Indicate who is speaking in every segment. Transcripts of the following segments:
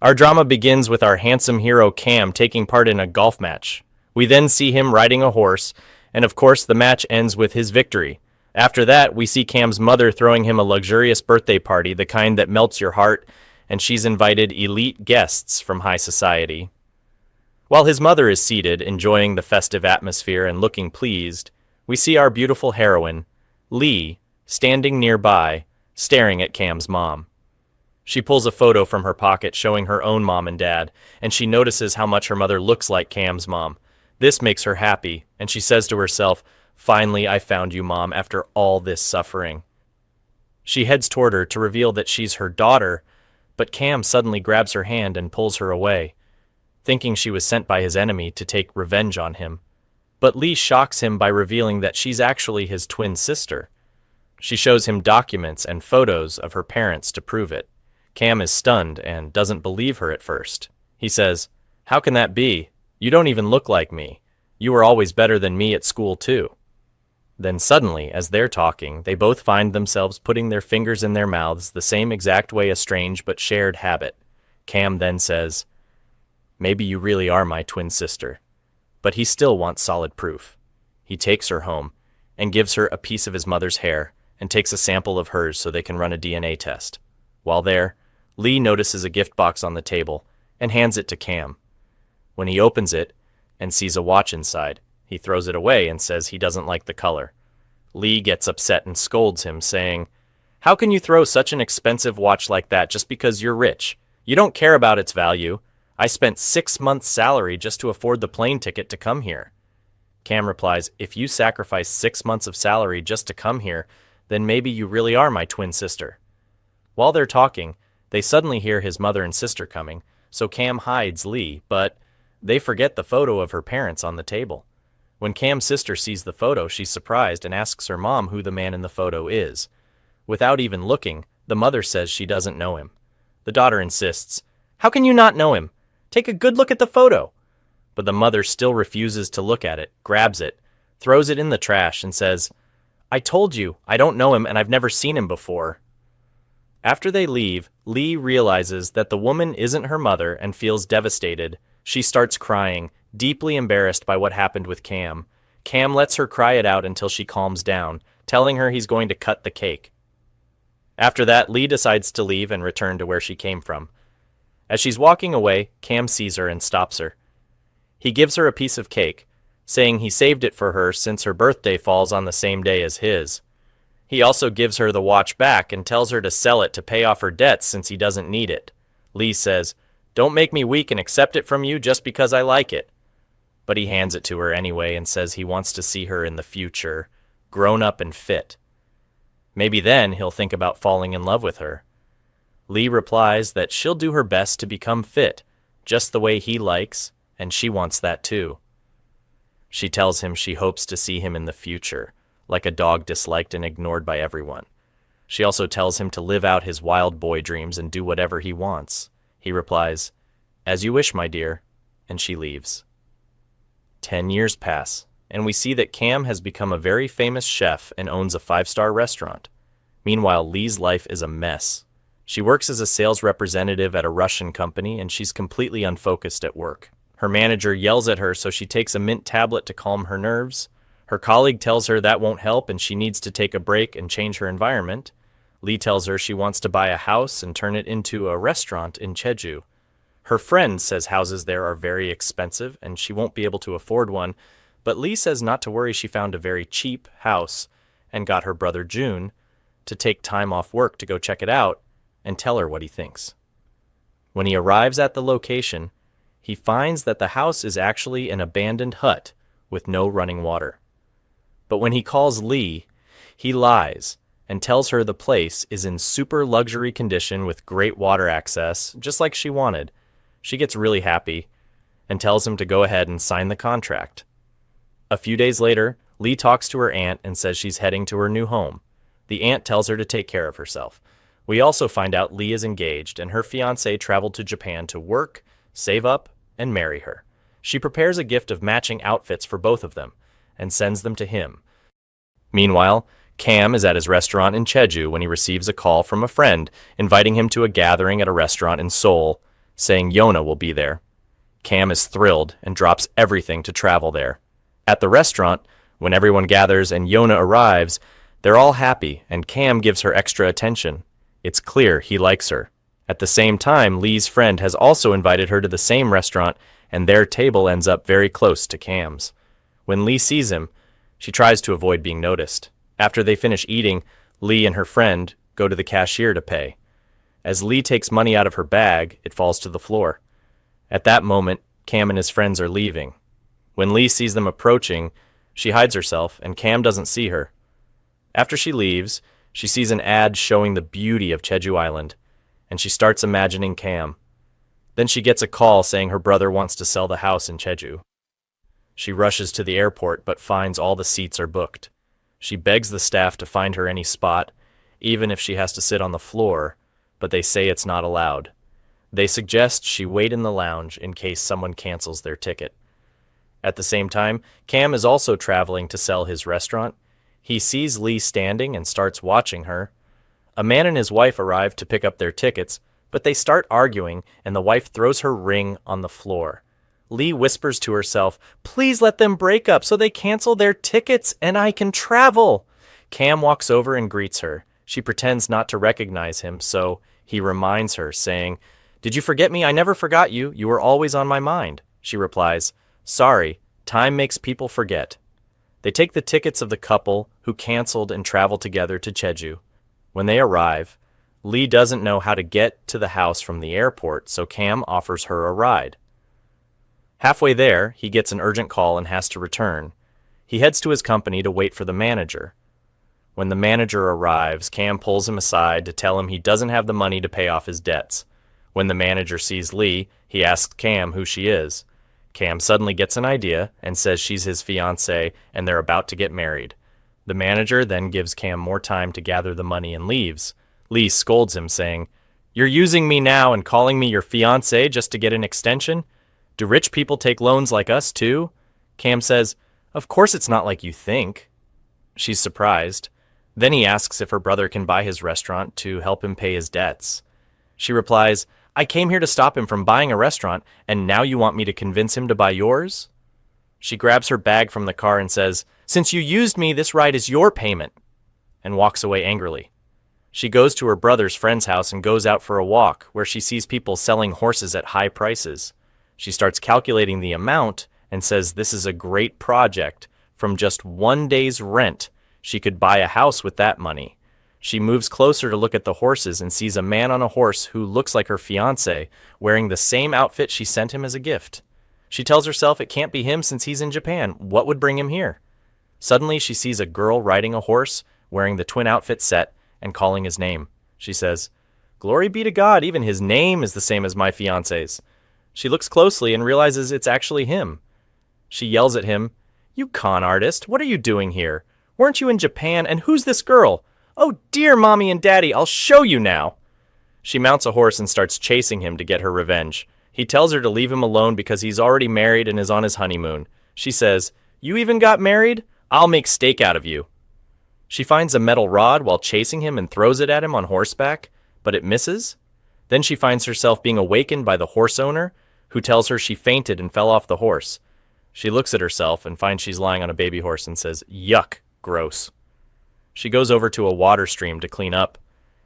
Speaker 1: Our drama begins with our handsome hero Cam taking part in a golf match. We then see him riding a horse, and of course the match ends with his victory. After that, we see Cam's mother throwing him a luxurious birthday party, the kind that melts your heart, and she's invited elite guests from high society. While his mother is seated, enjoying the festive atmosphere and looking pleased, we see our beautiful heroine, Lee, standing nearby, staring at Cam's mom. She pulls a photo from her pocket showing her own mom and dad, and she notices how much her mother looks like Cam's mom. This makes her happy, and she says to herself, "Finally, I found you, Mom, after all this suffering." She heads toward her to reveal that she's her daughter, but Cam suddenly grabs her hand and pulls her away, thinking she was sent by his enemy to take revenge on him. But Lee shocks him by revealing that she's actually his twin sister. She shows him documents and photos of her parents to prove it. Cam is stunned and doesn't believe her at first. He says, "How can that be? You don't even look like me. You were always better than me at school too." Then suddenly, as they're talking, they both find themselves putting their fingers in their mouths the same exact way, a strange but shared habit. Cam then says, "Maybe you really are my twin sister." But he still wants solid proof. He takes her home and gives her a piece of his mother's hair and takes a sample of hers so they can run a DNA test. While there, Lee notices a gift box on the table and hands it to Cam. When he opens it and sees a watch inside, he throws it away and says he doesn't like the color. Lee gets upset and scolds him, saying, "How can you throw such an expensive watch like that just because you're rich? You don't care about its value. I spent 6 months' salary just to afford the plane ticket to come here." Cam replies, "If you sacrifice 6 months of salary just to come here, then maybe you really are my twin sister." While they're talking, they suddenly hear his mother and sister coming, so Cam hides Lee, but they forget the photo of her parents on the table. When Cam's sister sees the photo, she's surprised and asks her mom who the man in the photo is. Without even looking, the mother says she doesn't know him. The daughter insists, "How can you not know him? Take a good look at the photo." But the mother still refuses to look at it, grabs it, throws it in the trash, and says, "I told you, I don't know him and I've never seen him before." After they leave, Lee realizes that the woman isn't her mother and feels devastated. She starts crying, deeply embarrassed by what happened with Cam. Cam lets her cry it out until she calms down, telling her he's going to cut the cake. After that, Lee decides to leave and return to where she came from. As she's walking away, Cam sees her and stops her. He gives her a piece of cake, saying he saved it for her since her birthday falls on the same day as his. He also gives her the watch back and tells her to sell it to pay off her debts since he doesn't need it. Lee says, "Don't make me weak and accept it from you just because I like it." But he hands it to her anyway and says he wants to see her in the future, grown up and fit. Maybe then he'll think about falling in love with her. Lee replies that she'll do her best to become fit, just the way he likes, and she wants that too. She tells him she hopes to see him in the future, like a dog disliked and ignored by everyone. She also tells him to live out his wild boy dreams and do whatever he wants. He replies, "As you wish, my dear," and she leaves. 10 years pass, and we see that Cam has become a very famous chef and owns a 5-star restaurant. Meanwhile, Lee's life is a mess. She works as a sales representative at a Russian company, and she's completely unfocused at work. Her manager yells at her, so she takes a mint tablet to calm her nerves. Her colleague tells her that won't help and she needs to take a break and change her environment. Lee tells her she wants to buy a house and turn it into a restaurant in Jeju. Her friend says houses there are very expensive and she won't be able to afford one, but Lee says not to worry, she found a very cheap house and got her brother June to take time off work to go check it out and tell her what he thinks. When he arrives at the location, he finds that the house is actually an abandoned hut with no running water. But when he calls Lee, he lies and tells her the place is in super luxury condition with great water access, just like she wanted. She gets really happy and tells him to go ahead and sign the contract. A few days later, Lee talks to her aunt and says she's heading to her new home. The aunt tells her to take care of herself. We also find out Lee is engaged and her fiancé traveled to Japan to work, save up, and marry her. She prepares a gift of matching outfits for both of them and sends them to him. Meanwhile, Cam is at his restaurant in Jeju when he receives a call from a friend inviting him to a gathering at a restaurant in Seoul saying Yona will be there. Cam is thrilled and drops everything to travel there. At the restaurant, when everyone gathers and Yona arrives, they're all happy and Cam gives her extra attention. It's clear he likes her. At the same time, Lee's friend has also invited her to the same restaurant and their table ends up very close to Cam's. When Lee sees him, she tries to avoid being noticed. After they finish eating, Lee and her friend go to the cashier to pay. As Lee takes money out of her bag, it falls to the floor. At that moment, Cam and his friends are leaving. When Lee sees them approaching, she hides herself and Cam doesn't see her. After she leaves, she sees an ad showing the beauty of Jeju Island, and she starts imagining Cam. Then she gets a call saying her brother wants to sell the house in Jeju. She rushes to the airport but finds all the seats are booked. She begs the staff to find her any spot, even if she has to sit on the floor, but they say it's not allowed. They suggest she wait in the lounge in case someone cancels their ticket. At the same time, Cam is also traveling to sell his restaurant. He sees Lee standing and starts watching her. A man and his wife arrive to pick up their tickets, but they start arguing and the wife throws her ring on the floor. Lee whispers to herself, "Please let them break up so they cancel their tickets and I can travel." Cam walks over and greets her. She pretends not to recognize him, so he reminds her, saying, "Did you forget me? I never forgot you. You were always on my mind." She replies, "Sorry, time makes people forget." They take the tickets of the couple who canceled and travel together to Jeju. When they arrive, Lee doesn't know how to get to the house from the airport, so Cam offers her a ride. Halfway there, he gets an urgent call and has to return. He heads to his company to wait for the manager. When the manager arrives, Cam pulls him aside to tell him he doesn't have the money to pay off his debts. When the manager sees Lee, he asks Cam who she is. Cam suddenly gets an idea and says she's his fiancée and they're about to get married. The manager then gives Cam more time to gather the money and leaves. Lee scolds him, saying, "You're using me now and calling me your fiancée just to get an extension? Do rich people take loans like us too?" Cam says, "Of course it's not like you think." She's surprised. Then he asks if her brother can buy his restaurant to help him pay his debts. She replies, "I came here to stop him from buying a restaurant, and now you want me to convince him to buy yours?" She grabs her bag from the car and says, "Since you used me, this ride is your payment," and walks away angrily. She goes to her brother's friend's house and goes out for a walk, where she sees people selling horses at high prices. She starts calculating the amount and says this is a great project. From just one day's rent, she could buy a house with that money. She moves closer to look at the horses and sees a man on a horse who looks like her fiancé, wearing the same outfit she sent him as a gift. She tells herself it can't be him since he's in Japan. What would bring him here? Suddenly, she sees a girl riding a horse, wearing the twin outfit set, and calling his name. She says, "Glory be to God, even his name is the same as my fiancé's." She looks closely and realizes it's actually him. She yells at him, "You con artist, what are you doing here? Weren't you in Japan, and who's this girl? Oh dear, Mommy and Daddy, I'll show you now." She mounts a horse and starts chasing him to get her revenge. He tells her to leave him alone because he's already married and is on his honeymoon. She says, "You even got married? I'll make steak out of you." She finds a metal rod while chasing him and throws it at him on horseback, but it misses. Then she finds herself being awakened by the horse owner, who tells her she fainted and fell off the horse. She looks at herself and finds she's lying on a baby horse and says, "Yuck, gross." She goes over to a water stream to clean up,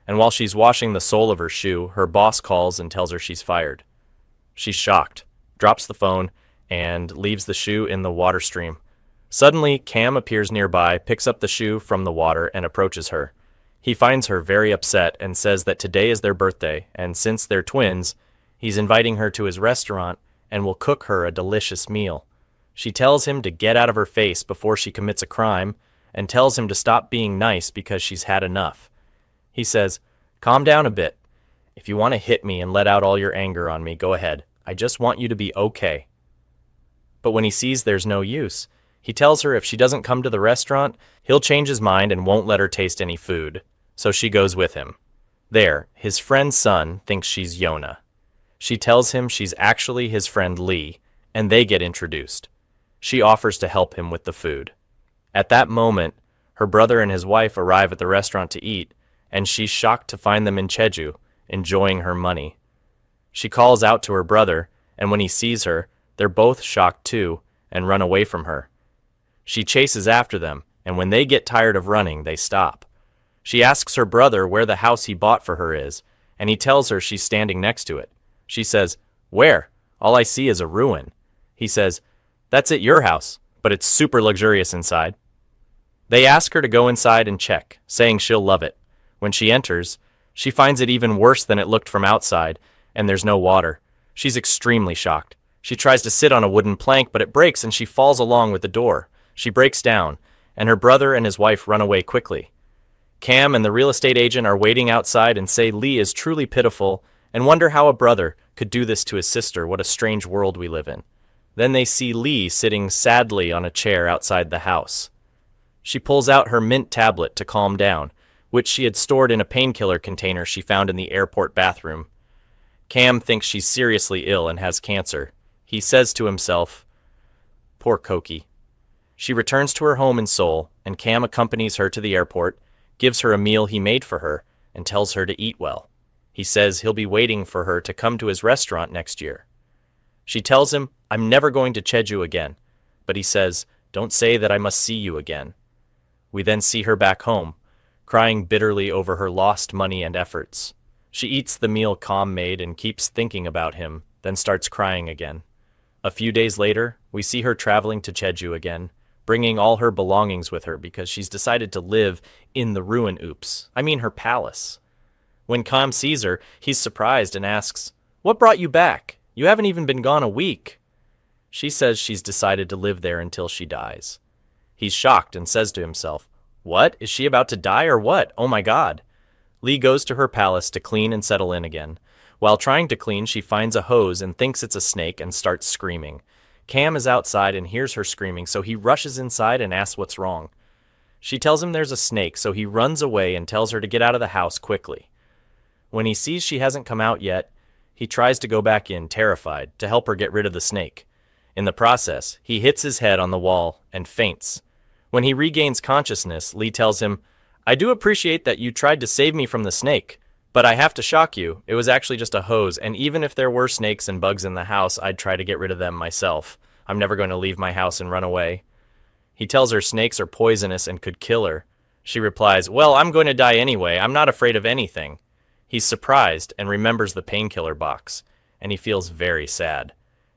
Speaker 1: and while she's washing the sole of her shoe, her boss calls and tells her she's fired. She's shocked, drops the phone, and leaves the shoe in the water stream. Suddenly, Cam appears nearby, picks up the shoe from the water, and approaches her. He finds her very upset and says that today is their birthday, and since they're twins, he's inviting her to his restaurant and will cook her a delicious meal. She tells him to get out of her face before she commits a crime, and tells him to stop being nice because she's had enough. He says, "Calm down a bit. If you want to hit me and let out all your anger on me, go ahead. I just want you to be okay." But when he sees there's no use, he tells her if she doesn't come to the restaurant, he'll change his mind and won't let her taste any food. So she goes with him. There, his friend's son thinks she's Yona. She tells him she's actually his friend Lee, and they get introduced. She offers to help him with the food. At that moment, her brother and his wife arrive at the restaurant to eat, and she's shocked to find them in Jeju, enjoying her money. She calls out to her brother, and when he sees her, they're both shocked too and run away from her. She chases after them, and when they get tired of running, they stop. She asks her brother where the house he bought for her is, and he tells her she's standing next to it. She says, "Where? All I see is a ruin." He says, "That's at your house, but it's super luxurious inside." They ask her to go inside and check, saying she'll love it. When she enters, she finds it even worse than it looked from outside, and there's no water. She's extremely shocked. She tries to sit on a wooden plank, but it breaks and she falls along with the door. She breaks down, and her brother and his wife run away quickly. Cam and the real estate agent are waiting outside and say Lee is truly pitiful and wonder how a brother could do this to his sister. What a strange world we live in. Then they see Lee sitting sadly on a chair outside the house. She pulls out her mint tablet to calm down, which she had stored in a painkiller container she found in the airport bathroom. Cam thinks she's seriously ill and has cancer. He says to himself, "Poor Koki." She returns to her home in Seoul, and Cam accompanies her to the airport, gives her a meal he made for her, and tells her to eat well. He says he'll be waiting for her to come to his restaurant next year. She tells him, "I'm never going to Jeju again," but he says, "Don't say that I must see you again." We then see her back home, crying bitterly over her lost money and efforts. She eats the meal Cam made and keeps thinking about him, then starts crying again. A few days later, we see her traveling to Jeju again, bringing all her belongings with her because she's decided to live in the ruin. Her palace. When Cam sees her, he's surprised and asks, "What brought you back? You haven't even been gone a week." She says she's decided to live there until she dies. He's shocked and says to himself, "What? Is she about to die or what? Oh my God." Lee goes to her palace to clean and settle in again. While trying to clean, she finds a hose and thinks it's a snake and starts screaming. Cam is outside and hears her screaming, so he rushes inside and asks what's wrong. She tells him there's a snake, so he runs away and tells her to get out of the house quickly. When he sees she hasn't come out yet, he tries to go back in, terrified, to help her get rid of the snake. In the process, he hits his head on the wall and faints. When he regains consciousness, Lee tells him, "I do appreciate that you tried to save me from the snake, but I have to shock you, it was actually just a hose, and even if there were snakes and bugs in the house, I'd try to get rid of them myself. I'm never going to leave my house and run away." He tells her snakes are poisonous and could kill her. She replies, "Well, I'm going to die anyway, I'm not afraid of anything." He's surprised and remembers the painkiller box, and he feels very sad.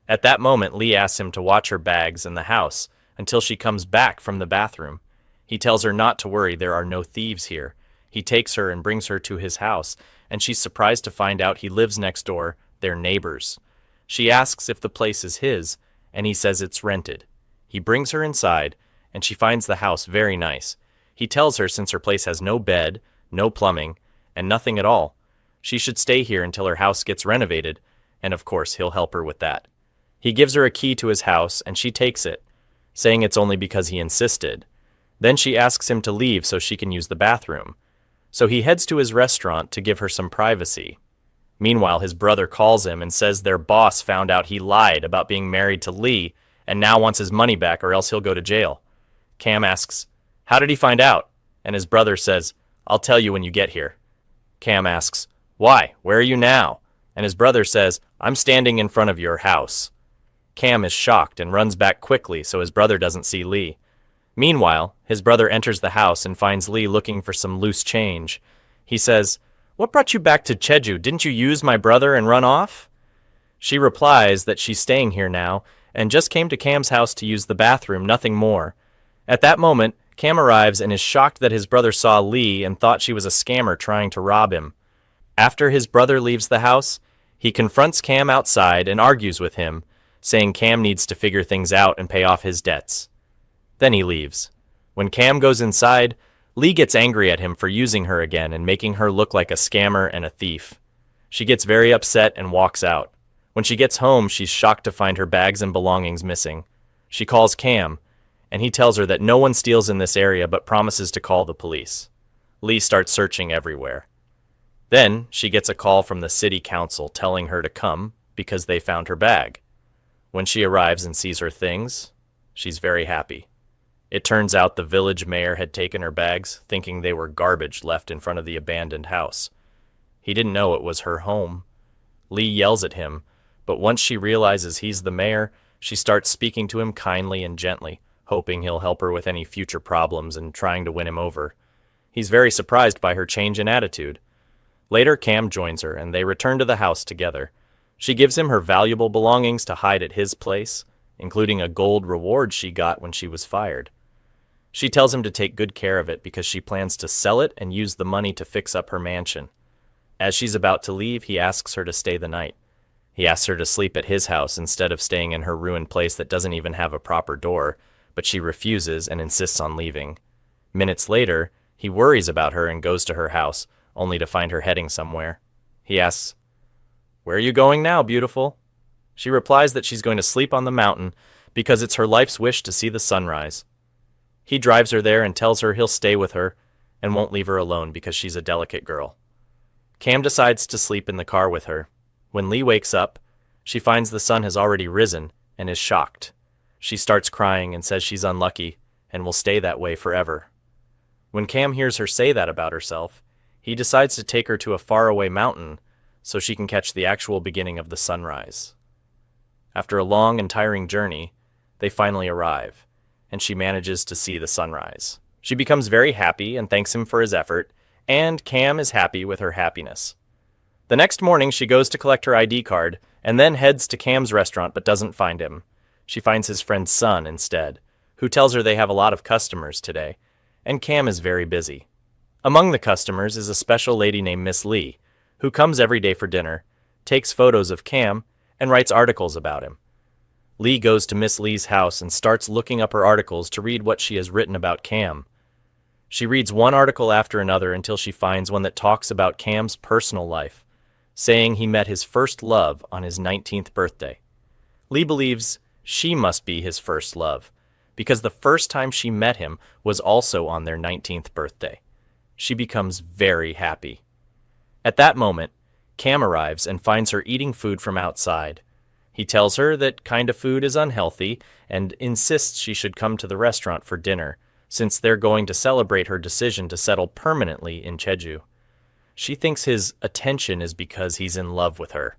Speaker 1: At that moment, Lee asks him to watch her bags and the house until she comes back from the bathroom. He tells her not to worry, there are no thieves here. He takes her and brings her to his house, and she's surprised to find out he lives next door, they're neighbors. She asks if the place is his, and he says it's rented. He brings her inside, and she finds the house very nice. He tells her since her place has no bed, no plumbing, and nothing at all, she should stay here until her house gets renovated, and of course he'll help her with that. He gives her a key to his house, and she takes it, saying it's only because he insisted. Then she asks him to leave so she can use the bathroom. So he heads to his restaurant to give her some privacy. Meanwhile, his brother calls him and says their boss found out he lied about being married to Lee and now wants his money back or else he'll go to jail. Cam asks, "How did he find out?" And his brother says, "I'll tell you when you get here." Cam asks, "Why? Where are you now?" And his brother says, "I'm standing in front of your house." Cam is shocked and runs back quickly so his brother doesn't see Lee. Meanwhile, his brother enters the house and finds Lee looking for some loose change. He says, "What brought you back to Jeju? Didn't you use my brother and run off?" She replies that she's staying here now and just came to Cam's house to use the bathroom, nothing more. At that moment, Cam arrives and is shocked that his brother saw Lee and thought she was a scammer trying to rob him. After his brother leaves the house, he confronts Cam outside and argues with him, saying Cam needs to figure things out and pay off his debts. Then he leaves. When Cam goes inside, Lee gets angry at him for using her again and making her look like a scammer and a thief. She gets very upset and walks out. When she gets home, she's shocked to find her bags and belongings missing. She calls Cam, and he tells her that no one steals in this area but promises to call the police. Lee starts searching everywhere. Then she gets a call from the city council telling her to come because they found her bag. When she arrives and sees her things, she's very happy. It turns out the village mayor had taken her bags, thinking they were garbage left in front of the abandoned house. He didn't know it was her home. Lee yells at him, but once she realizes he's the mayor, she starts speaking to him kindly and gently, hoping he'll help her with any future problems and trying to win him over. He's very surprised by her change in attitude. Later, Cam joins her, and they return to the house together. She gives him her valuable belongings to hide at his place, including a gold reward she got when she was fired. She tells him to take good care of it because she plans to sell it and use the money to fix up her mansion. As she's about to leave, he asks her to stay the night. He asks her to sleep at his house instead of staying in her ruined place that doesn't even have a proper door, but she refuses and insists on leaving. Minutes later, he worries about her and goes to her house, only to find her heading somewhere. He asks, "Where are you going now, beautiful?" She replies that she's going to sleep on the mountain because it's her life's wish to see the sunrise. He drives her there and tells her he'll stay with her and won't leave her alone because she's a delicate girl. Cam decides to sleep in the car with her. When Lee wakes up, she finds the sun has already risen and is shocked. She starts crying and says she's unlucky and will stay that way forever. When Cam hears her say that about herself, he decides to take her to a faraway mountain so she can catch the actual beginning of the sunrise. After a long and tiring journey, they finally arrive, and she manages to see the sunrise. She becomes very happy and thanks him for his effort, and Cam is happy with her happiness. The next morning, she goes to collect her ID card and then heads to Cam's restaurant but doesn't find him. She finds his friend's son instead, who tells her they have a lot of customers today, and Cam is very busy. Among the customers is a special lady named Miss Lee, who comes every day for dinner, takes photos of Cam, and writes articles about him. Lee goes to Miss Lee's house and starts looking up her articles to read what she has written about Cam. She reads one article after another until she finds one that talks about Cam's personal life, saying he met his first love on his 19th birthday. Lee believes she must be his first love, because the first time she met him was also on their 19th birthday. She becomes very happy. At that moment, Cam arrives and finds her eating food from outside. He tells her that kind of food is unhealthy and insists she should come to the restaurant for dinner, since they're going to celebrate her decision to settle permanently in Jeju. She thinks his attention is because he's in love with her.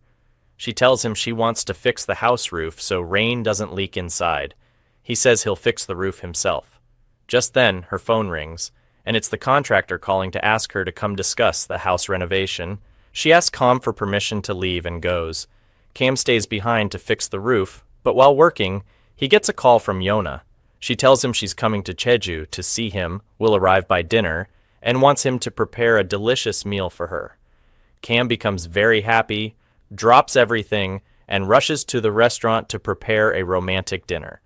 Speaker 1: She tells him she wants to fix the house roof so rain doesn't leak inside. He says he'll fix the roof himself. Just then, her phone rings, and it's the contractor calling to ask her to come discuss the house renovation. She asks Cam for permission to leave and goes. Cam stays behind to fix the roof, but while working, he gets a call from Yona. She tells him she's coming to Jeju to see him, will arrive by dinner, and wants him to prepare a delicious meal for her. Cam becomes very happy, drops everything, and rushes to the restaurant to prepare a romantic dinner.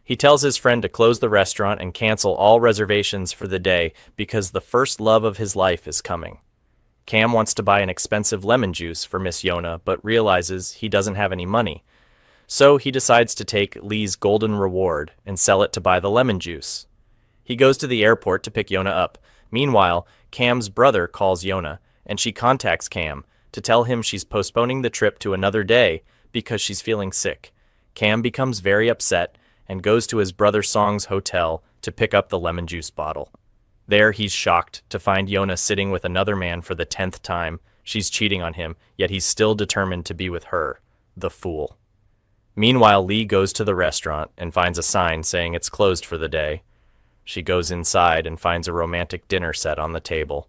Speaker 1: He tells his friend to close the restaurant and cancel all reservations for the day because the first love of his life is coming. Cam wants to buy an expensive lemon juice for Miss Yona, but realizes he doesn't have any money. So he decides to take Lee's golden reward and sell it to buy the lemon juice. He goes to the airport to pick Yona up. Meanwhile, Cam's brother calls Yona, and she contacts Cam to tell him she's postponing the trip to another day because she's feeling sick. Cam becomes very upset and goes to his brother Song's hotel to pick up the lemon juice bottle. There, he's shocked to find Yona sitting with another man for the 10th time. She's cheating on him, yet he's still determined to be with her, the fool. Meanwhile, Lee goes to the restaurant and finds a sign saying it's closed for the day. She goes inside and finds a romantic dinner set on the table.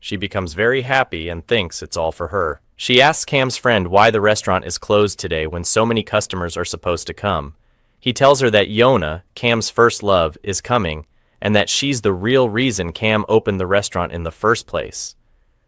Speaker 1: She becomes very happy and thinks it's all for her. She asks Cam's friend why the restaurant is closed today when so many customers are supposed to come. He tells her that Yona, Cam's first love, is coming, and that she's the real reason Cam opened the restaurant in the first place.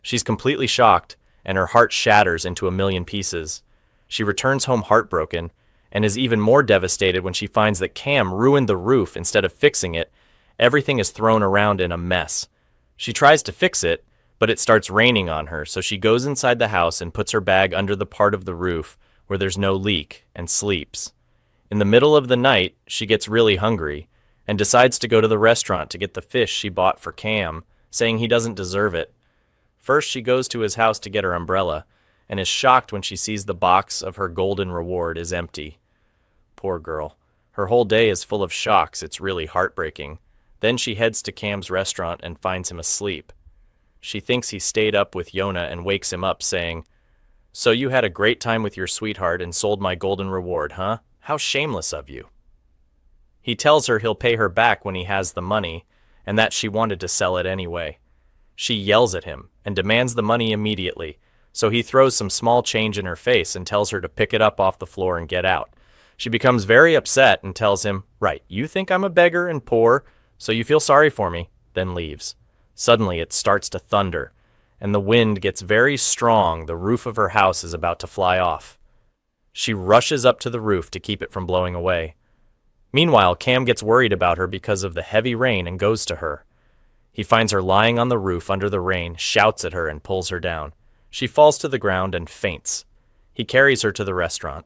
Speaker 1: She's completely shocked, and her heart shatters into a million pieces. She returns home heartbroken, and is even more devastated when she finds that Cam ruined the roof instead of fixing it. Everything is thrown around in a mess. She tries to fix it, but it starts raining on her, so she goes inside the house and puts her bag under the part of the roof where there's no leak and sleeps. In the middle of the night, she gets really hungry and decides to go to the restaurant to get the fish she bought for Cam, saying he doesn't deserve it. First, she goes to his house to get her umbrella and is shocked when she sees the box of her golden reward is empty. Poor girl. Her whole day is full of shocks. It's really heartbreaking. Then she heads to Cam's restaurant and finds him asleep. She thinks he stayed up with Yona and wakes him up saying, So you had a great time with your sweetheart and sold my golden reward, huh? How shameless of you. He tells her he'll pay her back when he has the money, and that she wanted to sell it anyway. She yells at him and demands the money immediately, so he throws some small change in her face and tells her to pick it up off the floor and get out. She becomes very upset and tells him, "Right, you think I'm a beggar and poor, so you feel sorry for me," then leaves. Suddenly it starts to thunder, and the wind gets very strong. The roof of her house is about to fly off. She rushes up to the roof to keep it from blowing away. Meanwhile, Cam gets worried about her because of the heavy rain and goes to her. He finds her lying on the roof under the rain, shouts at her, and pulls her down. She falls to the ground and faints. He carries her to the restaurant.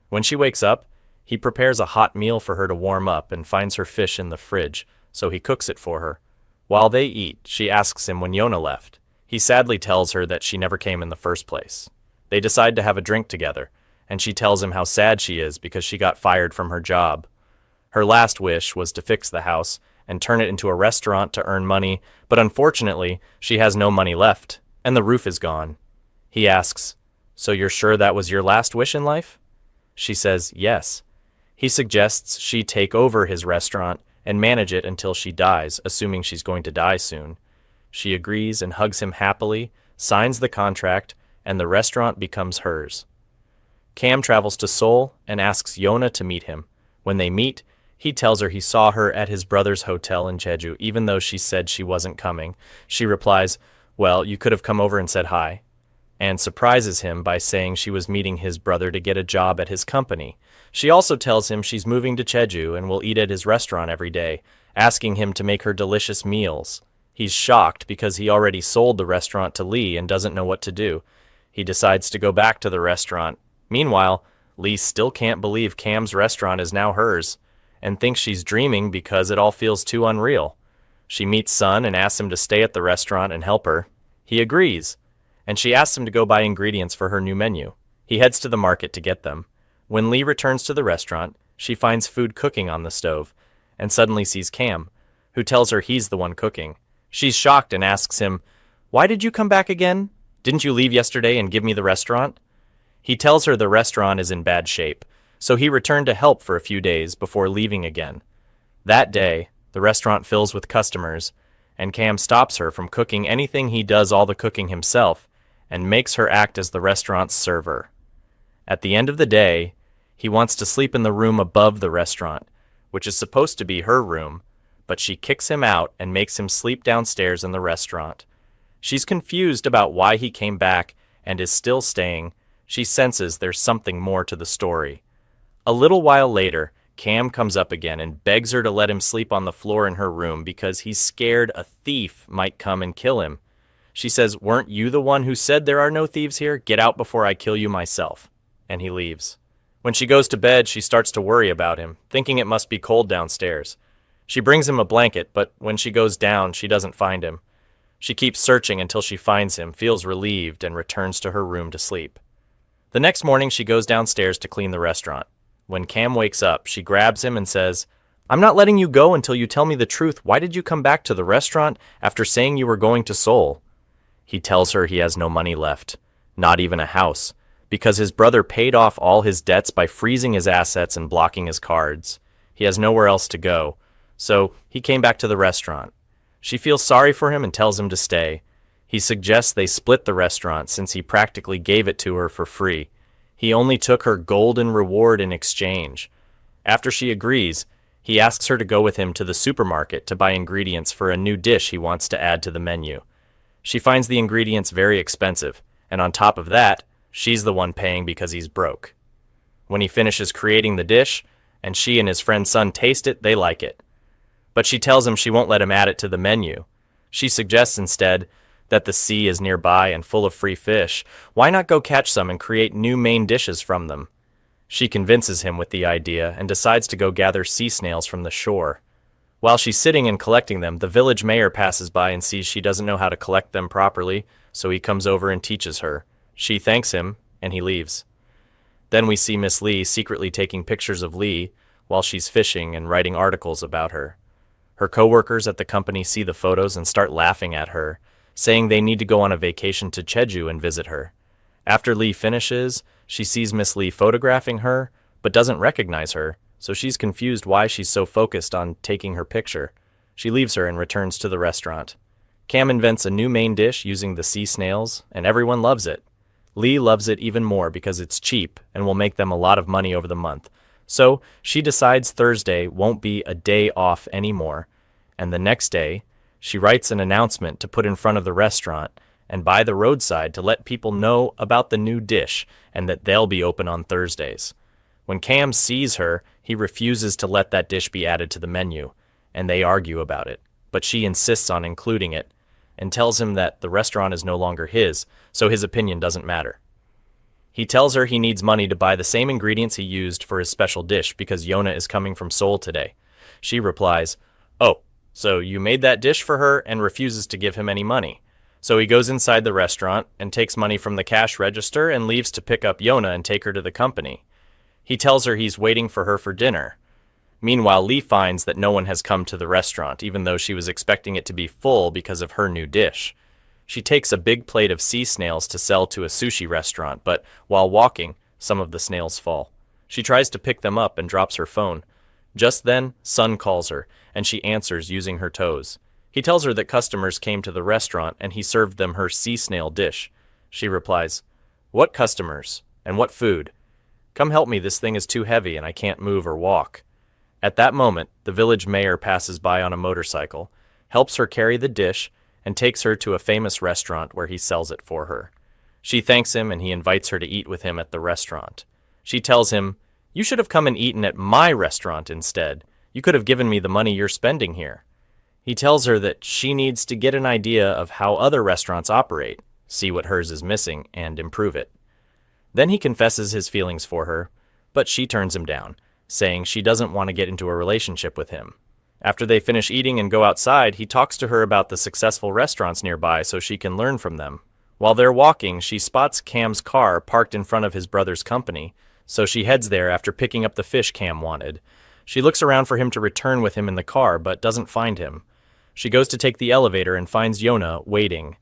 Speaker 1: When she wakes up, he prepares a hot meal for her to warm up and finds her fish in the fridge, so he cooks it for her. While they eat, she asks him when Yona left. He sadly tells her that she never came in the first place. They decide to have a drink together, and she tells him how sad she is because she got fired from her job. Her last wish was to fix the house and turn it into a restaurant to earn money, but unfortunately, she has no money left, and the roof is gone. He asks, "So you're sure that was your last wish in life?" She says, "Yes." He suggests she take over his restaurant and manage it until she dies, assuming she's going to die soon. She agrees and hugs him happily, signs the contract, and the restaurant becomes hers. Cam travels to Seoul and asks Yona to meet him. When they meet, he tells her he saw her at his brother's hotel in Jeju, even though she said she wasn't coming. She replies, "Well, you could have come over and said hi," and surprises him by saying she was meeting his brother to get a job at his company. She also tells him she's moving to Jeju and will eat at his restaurant every day, asking him to make her delicious meals. He's shocked because he already sold the restaurant to Lee and doesn't know what to do. He decides to go back to the restaurant. Meanwhile, Lee still can't believe Cam's restaurant is now hers, and thinks she's dreaming because it all feels too unreal. She meets Sun and asks him to stay at the restaurant and help her. He agrees, and she asks him to go buy ingredients for her new menu. He heads to the market to get them. When Lee returns to the restaurant, she finds food cooking on the stove, and suddenly sees Cam, who tells her he's the one cooking. She's shocked and asks him, "Why did you come back again? Didn't you leave yesterday and give me the restaurant?" He tells her the restaurant is in bad shape, so he returned to help for a few days before leaving again. That day, the restaurant fills with customers, and Cam stops her from cooking anything. He does all the cooking himself and makes her act as the restaurant's server. At the end of the day, he wants to sleep in the room above the restaurant, which is supposed to be her room, but she kicks him out and makes him sleep downstairs in the restaurant. She's confused about why he came back and is still staying. She senses there's something more to the story. A little while later, Cam comes up again and begs her to let him sleep on the floor in her room because he's scared a thief might come and kill him. She says, "Weren't you the one who said there are no thieves here? Get out before I kill you myself." And he leaves. When she goes to bed, she starts to worry about him, thinking it must be cold downstairs. She brings him a blanket, but when she goes down, she doesn't find him. She keeps searching until she finds him, feels relieved, and returns to her room to sleep. The next morning, she goes downstairs to clean the restaurant. When Cam wakes up, she grabs him and says, "I'm not letting you go until you tell me the truth. Why did you come back to the restaurant after saying you were going to Seoul?" He tells her he has no money left, not even a house, because his brother paid off all his debts by freezing his assets and blocking his cards. He has nowhere else to go, so he came back to the restaurant. She feels sorry for him and tells him to stay. He suggests they split the restaurant since he practically gave it to her for free. He only took her golden reward in exchange. After she agrees, he asks her to go with him to the supermarket to buy ingredients for a new dish he wants to add to the menu. She finds the ingredients very expensive, and on top of that, she's the one paying because he's broke. When he finishes creating the dish, and she and his friend Sun taste it, they like it. But she tells him she won't let him add it to the menu. She suggests instead that the sea is nearby and full of free fish. Why not go catch some and create new main dishes from them? She convinces him with the idea and decides to go gather sea snails from the shore. While she's sitting and collecting them, the village mayor passes by and sees she doesn't know how to collect them properly, so he comes over and teaches her. She thanks him, and he leaves. Then we see Miss Lee secretly taking pictures of Lee while she's fishing and writing articles about her. Her coworkers at the company see the photos and start laughing at her, saying they need to go on a vacation to Jeju and visit her. After Lee finishes, she sees Miss Lee photographing her, but doesn't recognize her, so she's confused why she's so focused on taking her picture. She leaves her and returns to the restaurant. Cam invents a new main dish using the sea snails, and everyone loves it. Lee loves it even more because it's cheap and will make them a lot of money over the month. So she decides Thursday won't be a day off anymore, and the next day, she writes an announcement to put in front of the restaurant and by the roadside to let people know about the new dish and that they'll be open on Thursdays. When Cam sees her, he refuses to let that dish be added to the menu, and they argue about it, but she insists on including it and tells him that the restaurant is no longer his, so his opinion doesn't matter. He tells her he needs money to buy the same ingredients he used for his special dish because Yona is coming from Seoul today. She replies, "Oh, so you made that dish for her," and refuses to give him any money. So he goes inside the restaurant and takes money from the cash register and leaves to pick up Yona and take her to the company. He tells her he's waiting for her for dinner. Meanwhile, Lee finds that no one has come to the restaurant, even though she was expecting it to be full because of her new dish. She takes a big plate of sea snails to sell to a sushi restaurant, but while walking, some of the snails fall. She tries to pick them up and drops her phone. Just then, Sun calls her, and she answers using her toes. He tells her that customers came to the restaurant and he served them her sea snail dish. She replies, "What customers? And what food? Come help me, this thing is too heavy and I can't move or walk." At that moment, the village mayor passes by on a motorcycle, helps her carry the dish, and takes her to a famous restaurant where he sells it for her. She thanks him and he invites her to eat with him at the restaurant. She tells him, "You should have come and eaten at my restaurant instead. You could have given me the money you're spending here." He tells her that she needs to get an idea of how other restaurants operate, see what hers is missing, and improve it. Then he confesses his feelings for her, but she turns him down, saying she doesn't want to get into a relationship with him. After they finish eating and go outside, he talks to her about the successful restaurants nearby so she can learn from them. While they're walking, she spots Cam's car parked in front of his brother's company, so she heads there after picking up the fish Cam wanted. She looks around for him to return with him in the car, but doesn't find him. She goes to take the elevator and finds Yona waiting.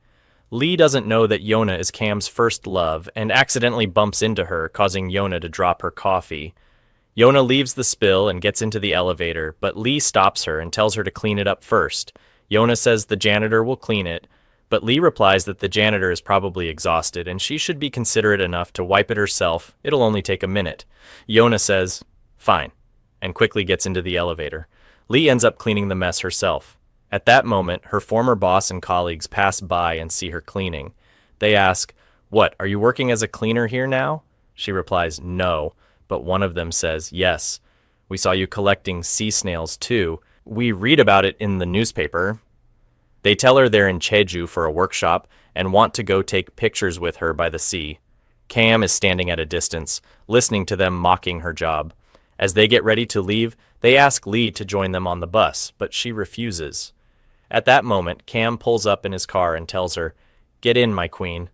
Speaker 1: Lee doesn't know that Yona is Cam's first love and accidentally bumps into her, causing Yona to drop her coffee. Yona leaves the spill and gets into the elevator, but Lee stops her and tells her to clean it up first. Yona says the janitor will clean it, but Lee replies that the janitor is probably exhausted and she should be considerate enough to wipe it herself. It'll only take a minute. Yona says, "Fine," and quickly gets into the elevator. Lee ends up cleaning the mess herself. At that moment, her former boss and colleagues pass by and see her cleaning. They ask, "What, are you working as a cleaner here now?" She replies, "No," but one of them says, "Yes, we saw you collecting sea snails too. We read about it in the newspaper." They tell her they're in Jeju for a workshop and want to go take pictures with her by the sea. Cam is standing at a distance, listening to them mocking her job. As they get ready to leave, they ask Lee to join them on the bus, but she refuses. At that moment, Cam pulls up in his car and tells her, "Get in, my queen."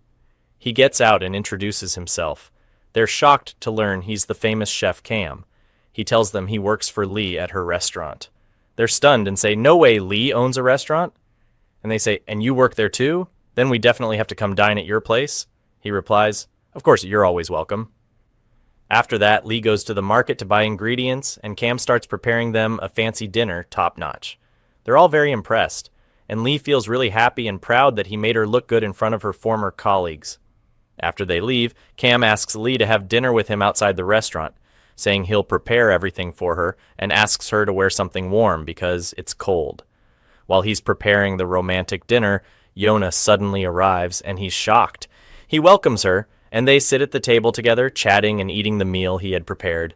Speaker 1: He gets out and introduces himself. They're shocked to learn he's the famous chef Cam. He tells them he works for Lee at her restaurant. They're stunned and say, "No way, Lee owns a restaurant?" And they say, "And you work there too? Then we definitely have to come dine at your place." He replies, "Of course, you're always welcome." After that, Lee goes to the market to buy ingredients, and Cam starts preparing them a fancy dinner, top-notch. They're all very impressed, and Lee feels really happy and proud that he made her look good in front of her former colleagues. After they leave, Cam asks Lee to have dinner with him outside the restaurant, saying he'll prepare everything for her and asks her to wear something warm because it's cold. While he's preparing the romantic dinner, Yona suddenly arrives and he's shocked. He welcomes her, and they sit at the table together, chatting and eating the meal he had prepared.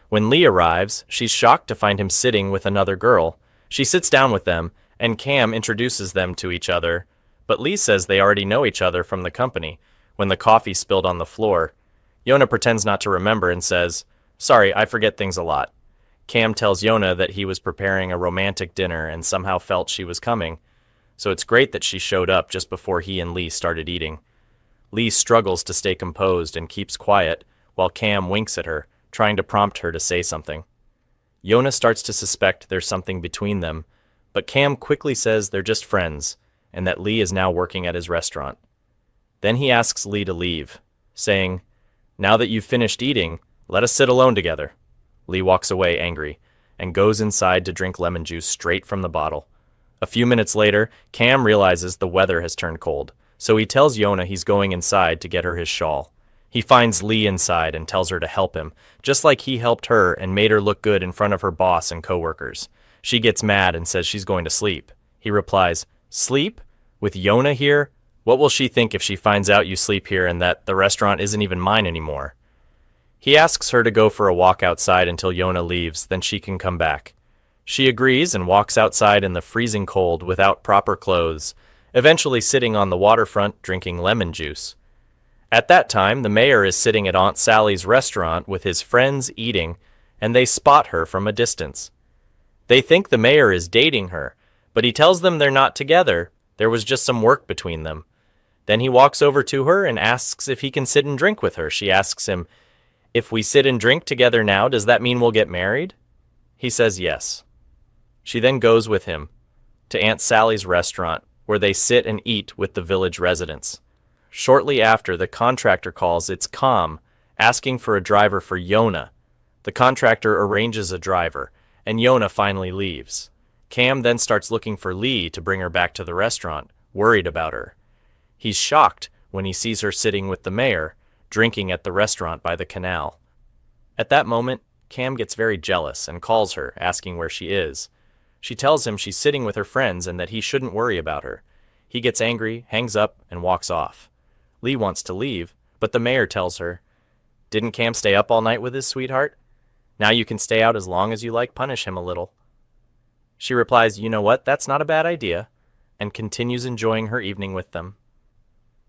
Speaker 1: When Lee arrives, she's shocked to find him sitting with another girl. She sits down with them, and Cam introduces them to each other, but Lee says they already know each other from the company when the coffee spilled on the floor. Yona pretends not to remember and says, "Sorry, I forget things a lot." Cam tells Yona that he was preparing a romantic dinner and somehow felt she was coming, so it's great that she showed up just before he and Lee started eating. Lee struggles to stay composed and keeps quiet, while Cam winks at her, trying to prompt her to say something. Yona starts to suspect there's something between them, but Cam quickly says they're just friends, and that Lee is now working at his restaurant. Then he asks Lee to leave. saying, "Now that you've finished eating, let us sit alone together." Lee walks away angry and goes inside to drink lemon juice straight from the bottle. A few minutes later, Cam realizes the weather has turned cold, so he tells Yona he's going inside to get her his shawl. He finds Lee inside and tells her to help him, just like he helped her and made her look good in front of her boss and coworkers. She gets mad and says she's going to sleep. He replies, "Sleep? With Yona here? What will she think if she finds out you sleep here and that the restaurant isn't even mine anymore?" He asks her to go for a walk outside until Yona leaves, then she can come back. She agrees and walks outside in the freezing cold without proper clothes, eventually sitting on the waterfront drinking lemon juice. At that time, the mayor is sitting at Aunt Sally's restaurant with his friends eating, and they spot her from a distance. They think the mayor is dating her, but he tells them they're not together. There was just some work between them. Then he walks over to her and asks if he can sit and drink with her. She asks him, "If we sit and drink together now, does that mean we'll get married?" He says yes. She then goes with him to Aunt Sally's restaurant, where they sit and eat with the village residents. Shortly after, the contractor calls. It's Cam, asking for a driver for Yona. The contractor arranges a driver, and Yona finally leaves. Cam then starts looking for Lee to bring her back to the restaurant, worried about her. He's shocked when he sees her sitting with the mayor, drinking at the restaurant by the canal. At that moment, Cam gets very jealous and calls her, asking where she is. She tells him she's sitting with her friends and that he shouldn't worry about her. He gets angry, hangs up, and walks off. Lee wants to leave, but the mayor tells her, "Didn't Cam stay up all night with his sweetheart? Now you can stay out as long as you like, punish him a little." She replies, "You know what, that's not a bad idea," and continues enjoying her evening with them.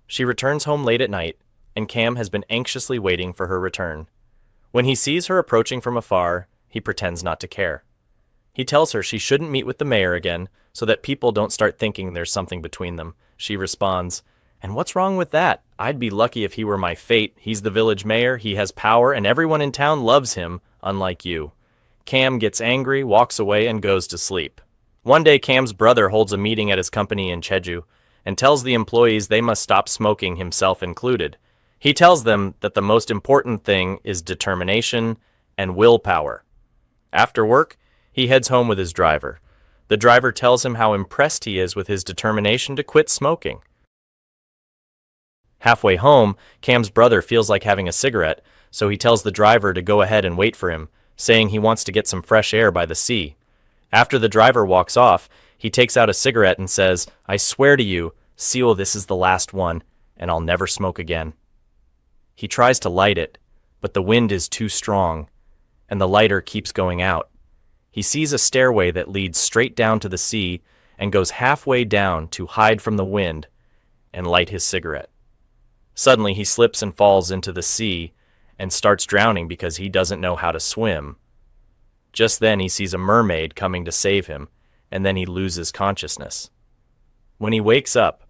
Speaker 1: She returns home late at night, and Cam has been anxiously waiting for her return. When he sees her approaching from afar, he pretends not to care. He tells her she shouldn't meet with the mayor again, so that people don't start thinking there's something between them. She responds, "And what's wrong with that? I'd be lucky if he were my fate. He's the village mayor, he has power, and everyone in town loves him, unlike you." Cam gets angry, walks away, and goes to sleep. One day, Cam's brother holds a meeting at his company in Jeju and tells the employees they must stop smoking, himself included. He tells them that the most important thing is determination and willpower. After work, he heads home with his driver. The driver tells him how impressed he is with his determination to quit smoking. Halfway home, Cam's brother feels like having a cigarette, so he tells the driver to go ahead and wait for him, saying he wants to get some fresh air by the sea. After the driver walks off, he takes out a cigarette and says, "I swear to you, Seal, this is the last one, and I'll never smoke again." He tries to light it, but the wind is too strong, and the lighter keeps going out. He sees a stairway that leads straight down to the sea and goes halfway down to hide from the wind and light his cigarette. Suddenly, he slips and falls into the sea and starts drowning because he doesn't know how to swim. Just then, he sees a mermaid coming to save him, and then he loses consciousness. When he wakes up,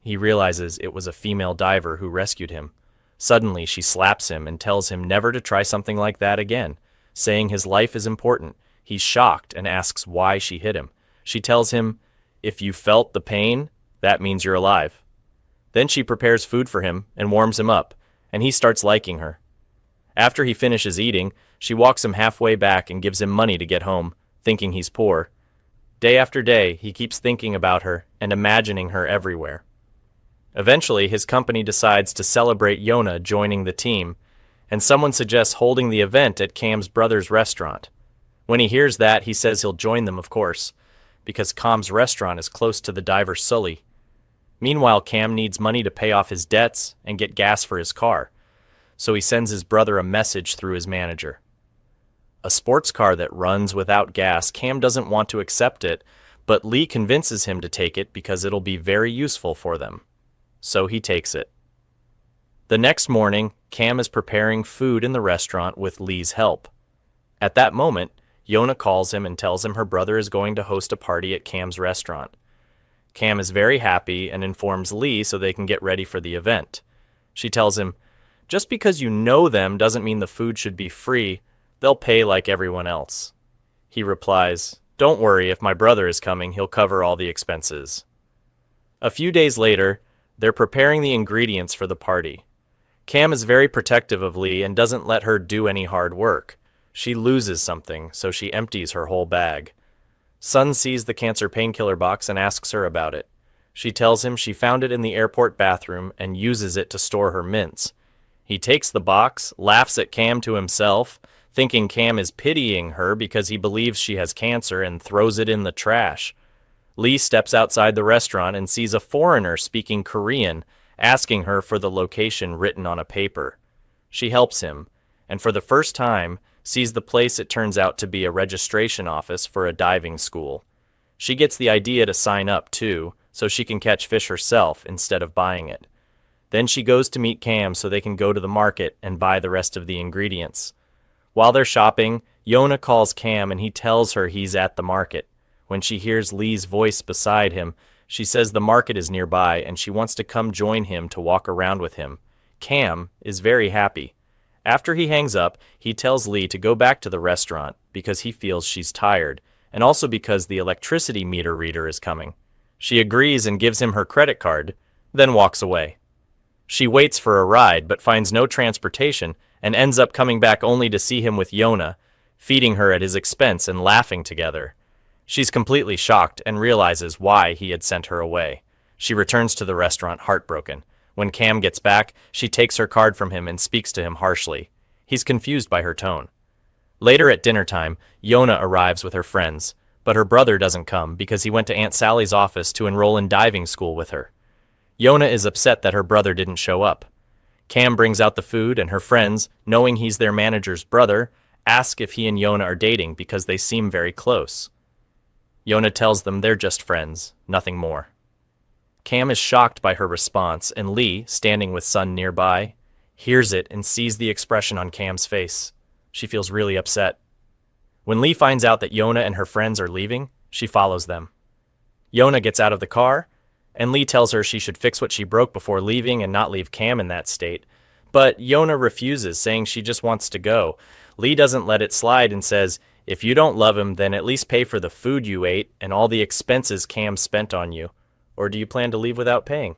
Speaker 1: he realizes it was a female diver who rescued him. Suddenly, she slaps him and tells him never to try something like that again, saying his life is important. He's shocked and asks why she hit him. She tells him, "If you felt the pain, that means you're alive." Then she prepares food for him and warms him up, and he starts liking her. After he finishes eating, she walks him halfway back and gives him money to get home, thinking he's poor. Day after day, he keeps thinking about her and imagining her everywhere. Eventually, his company decides to celebrate Yona joining the team, and someone suggests holding the event at Cam's brother's restaurant. When he hears that, he says he'll join them, of course, because Cam's restaurant is close to the diver Sully. Meanwhile, Cam needs money to pay off his debts and get gas for his car, so he sends his brother a message through his manager. A sports car that runs without gas. Cam doesn't want to accept it, but Lee convinces him to take it because it'll be very useful for them. So he takes it. The next morning, Cam is preparing food in the restaurant with Lee's help. At that moment, Yona calls him and tells him her brother is going to host a party at Cam's restaurant. Cam is very happy and informs Lee so they can get ready for the event. She tells him, "Just because you know them doesn't mean the food should be free. They'll pay like everyone else." He replies, "Don't worry, if my brother is coming, he'll cover all the expenses." A few days later, they're preparing the ingredients for the party. Cam is very protective of Lee and doesn't let her do any hard work. She loses something, so she empties her whole bag. Sun sees the cancer painkiller box and asks her about it. She tells him she found it in the airport bathroom and uses it to store her mints. He takes the box, laughs at Cam to himself, thinking Cam is pitying her because he believes she has cancer, and throws it in the trash. Lee steps outside the restaurant and sees a foreigner speaking Korean, asking her for the location written on a paper. She helps him, and for the first time, sees the place it turns out to be a registration office for a diving school. She gets the idea to sign up, too, so she can catch fish herself instead of buying it. Then she goes to meet Cam so they can go to the market and buy the rest of the ingredients. While they're shopping, Yona calls Cam and he tells her he's at the market. When she hears Lee's voice beside him, she says the market is nearby and she wants to come join him to walk around with him. Cam is very happy. After he hangs up, he tells Lee to go back to the restaurant because he feels she's tired, and also because the electricity meter reader is coming. She agrees and gives him her credit card, then walks away. She waits for a ride but finds no transportation and ends up coming back only to see him with Yona, feeding her at his expense and laughing together. She's completely shocked and realizes why he had sent her away. She returns to the restaurant heartbroken. When Cam gets back, she takes her card from him and speaks to him harshly. He's confused by her tone. Later at dinner time, Yona arrives with her friends, but her brother doesn't come because he went to Aunt Sally's office to enroll in diving school with her. Yona is upset that her brother didn't show up. Cam brings out the food, and her friends, knowing he's their manager's brother, ask if he and Yona are dating because they seem very close. Yona tells them they're just friends, nothing more. Cam is shocked by her response, and Lee, standing with Sun nearby, hears it and sees the expression on Cam's face. She feels really upset. When Lee finds out that Yona and her friends are leaving, she follows them. Yona gets out of the car, and Lee tells her she should fix what she broke before leaving and not leave Cam in that state. But Yona refuses, saying she just wants to go. Lee doesn't let it slide and says, "If you don't love him, then at least pay for the food you ate and all the expenses Cam spent on you. Or do you plan to leave without paying?"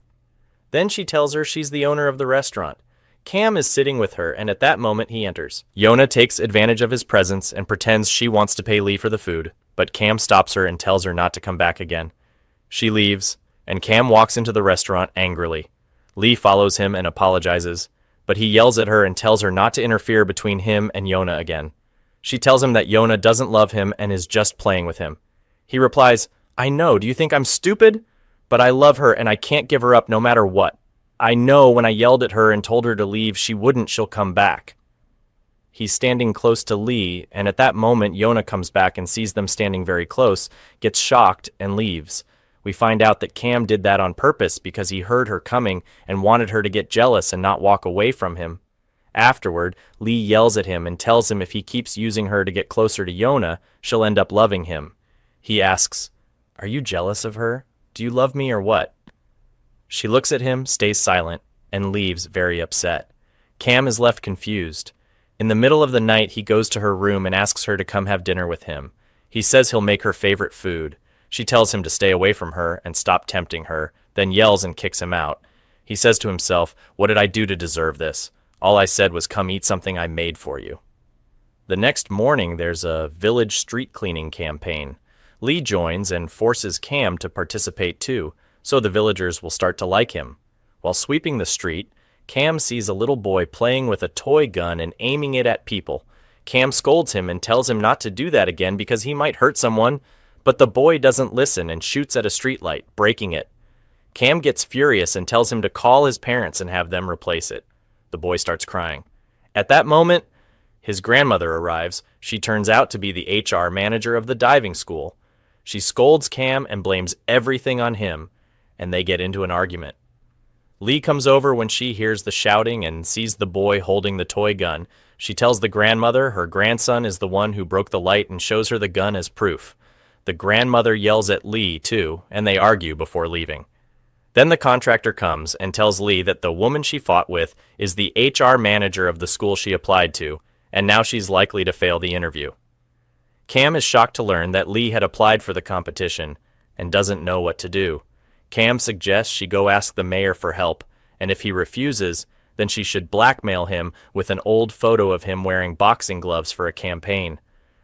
Speaker 1: Then she tells her she's the owner of the restaurant. Cam is sitting with her, and at that moment he enters. Yona takes advantage of his presence and pretends she wants to pay Lee for the food, but Cam stops her and tells her not to come back again. She leaves, and Cam walks into the restaurant angrily. Lee follows him and apologizes, but he yells at her and tells her not to interfere between him and Yona again. She tells him that Yona doesn't love him and is just playing with him. He replies, "I know, do you think I'm stupid? But I love her and I can't give her up no matter what. I know when I yelled at her and told her to leave, she'll come back." He's standing close to Lee, and at that moment Yona comes back and sees them standing very close, gets shocked, and leaves. We find out that Cam did that on purpose because he heard her coming and wanted her to get jealous and not walk away from him. Afterward, Lee yells at him and tells him if he keeps using her to get closer to Yona, she'll end up loving him. He asks, "Are you jealous of her? Do you love me or what?" She looks at him, stays silent, and leaves very upset. Cam is left confused. In the middle of the night, he goes to her room and asks her to come have dinner with him. He says he'll make her favorite food. She tells him to stay away from her and stop tempting her, then yells and kicks him out. He says to himself, "What did I do to deserve this? All I said was come eat something I made for you." The next morning, there's a village street cleaning campaign. Lee joins and forces Cam to participate too, so the villagers will start to like him. While sweeping the street, Cam sees a little boy playing with a toy gun and aiming it at people. Cam scolds him and tells him not to do that again because he might hurt someone, but the boy doesn't listen and shoots at a streetlight, breaking it. Cam gets furious and tells him to call his parents and have them replace it. The boy starts crying. At that moment, his grandmother arrives. She turns out to be the HR manager of the diving school. She scolds Cam and blames everything on him, and they get into an argument. Lee comes over when she hears the shouting and sees the boy holding the toy gun. She tells the grandmother her grandson is the one who broke the light and shows her the gun as proof. The grandmother yells at Lee, too, and they argue before leaving. Then the contractor comes and tells Lee that the woman she fought with is the HR manager of the school she applied to, and now she's likely to fail the interview. Cam is shocked to learn that Lee had applied for the competition and doesn't know what to do. Cam suggests she go ask the mayor for help, and if he refuses, then she should blackmail him with an old photo of him wearing boxing gloves for a campaign.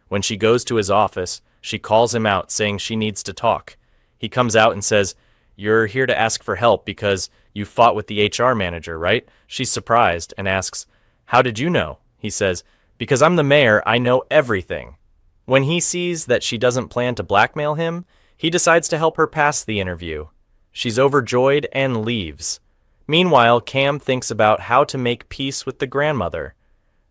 Speaker 1: When she goes to his office, she calls him out, saying she needs to talk. He comes out and says, "You're here to ask for help because you fought with the HR manager, right?" She's surprised and asks, "How did you know?" He says, "Because I'm the mayor, I know everything." When he sees that she doesn't plan to blackmail him, he decides to help her pass the interview. She's overjoyed and leaves. Meanwhile, Cam thinks about how to make peace with the grandmother.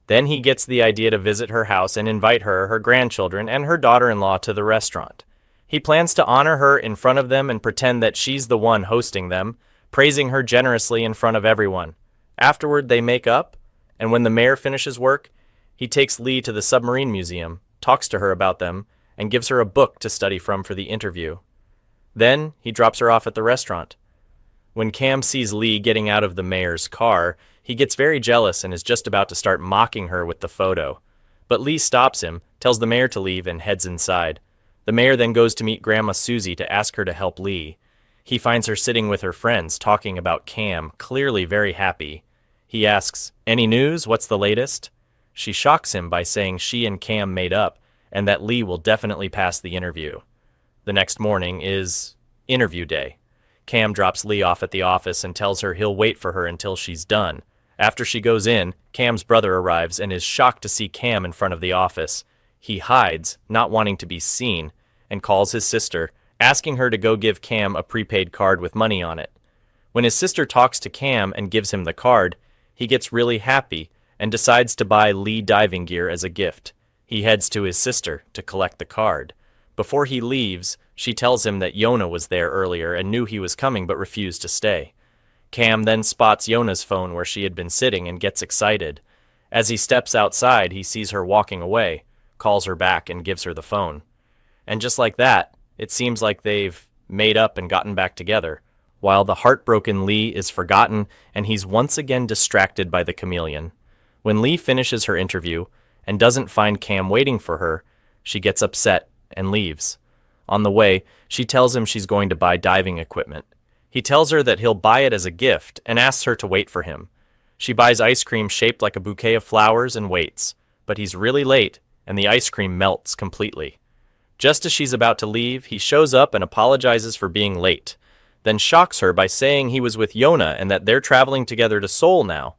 Speaker 1: Then he gets the idea to visit her house and invite her, her grandchildren, and her daughter-in-law to the restaurant. He plans to honor her in front of them and pretend that she's the one hosting them, praising her generously in front of everyone. Afterward, they make up, and when the mayor finishes work, he takes Lee to the submarine museum, talks to her about them, and gives her a book to study from for the interview. Then he drops her off at the restaurant. When Cam sees Lee getting out of the mayor's car, he gets very jealous and is just about to start mocking her with the photo. But Lee stops him, tells the mayor to leave, and heads inside. The mayor then goes to meet Grandma Susie to ask her to help Lee. He finds her sitting with her friends talking about Cam, clearly very happy. He asks, "Any news? What's the latest?" She shocks him by saying she and Cam made up and that Lee will definitely pass the interview. The next morning is interview day. Cam drops Lee off at the office and tells her he'll wait for her until she's done. After she goes in, Cam's brother arrives and is shocked to see Cam in front of the office. He hides, not wanting to be seen, and calls his sister, asking her to go give Cam a prepaid card with money on it. When his sister talks to Cam and gives him the card, he gets really happy and decides to buy Lee diving gear as a gift. He heads to his sister to collect the card. Before he leaves, she tells him that Yona was there earlier and knew he was coming but refused to stay. Cam then spots Yona's phone where she had been sitting and gets excited. As he steps outside, he sees her walking away, calls her back, and gives her the phone. And just like that, it seems like they've made up and gotten back together, while the heartbroken Lee is forgotten and he's once again distracted by the chameleon. When Lee finishes her interview and doesn't find Cam waiting for her, she gets upset and leaves. On the way, she tells him she's going to buy diving equipment. He tells her that he'll buy it as a gift and asks her to wait for him. She buys ice cream shaped like a bouquet of flowers and waits, but he's really late and the ice cream melts completely. Just as she's about to leave, he shows up and apologizes for being late, then shocks her by saying he was with Yona and that they're traveling together to Seoul now.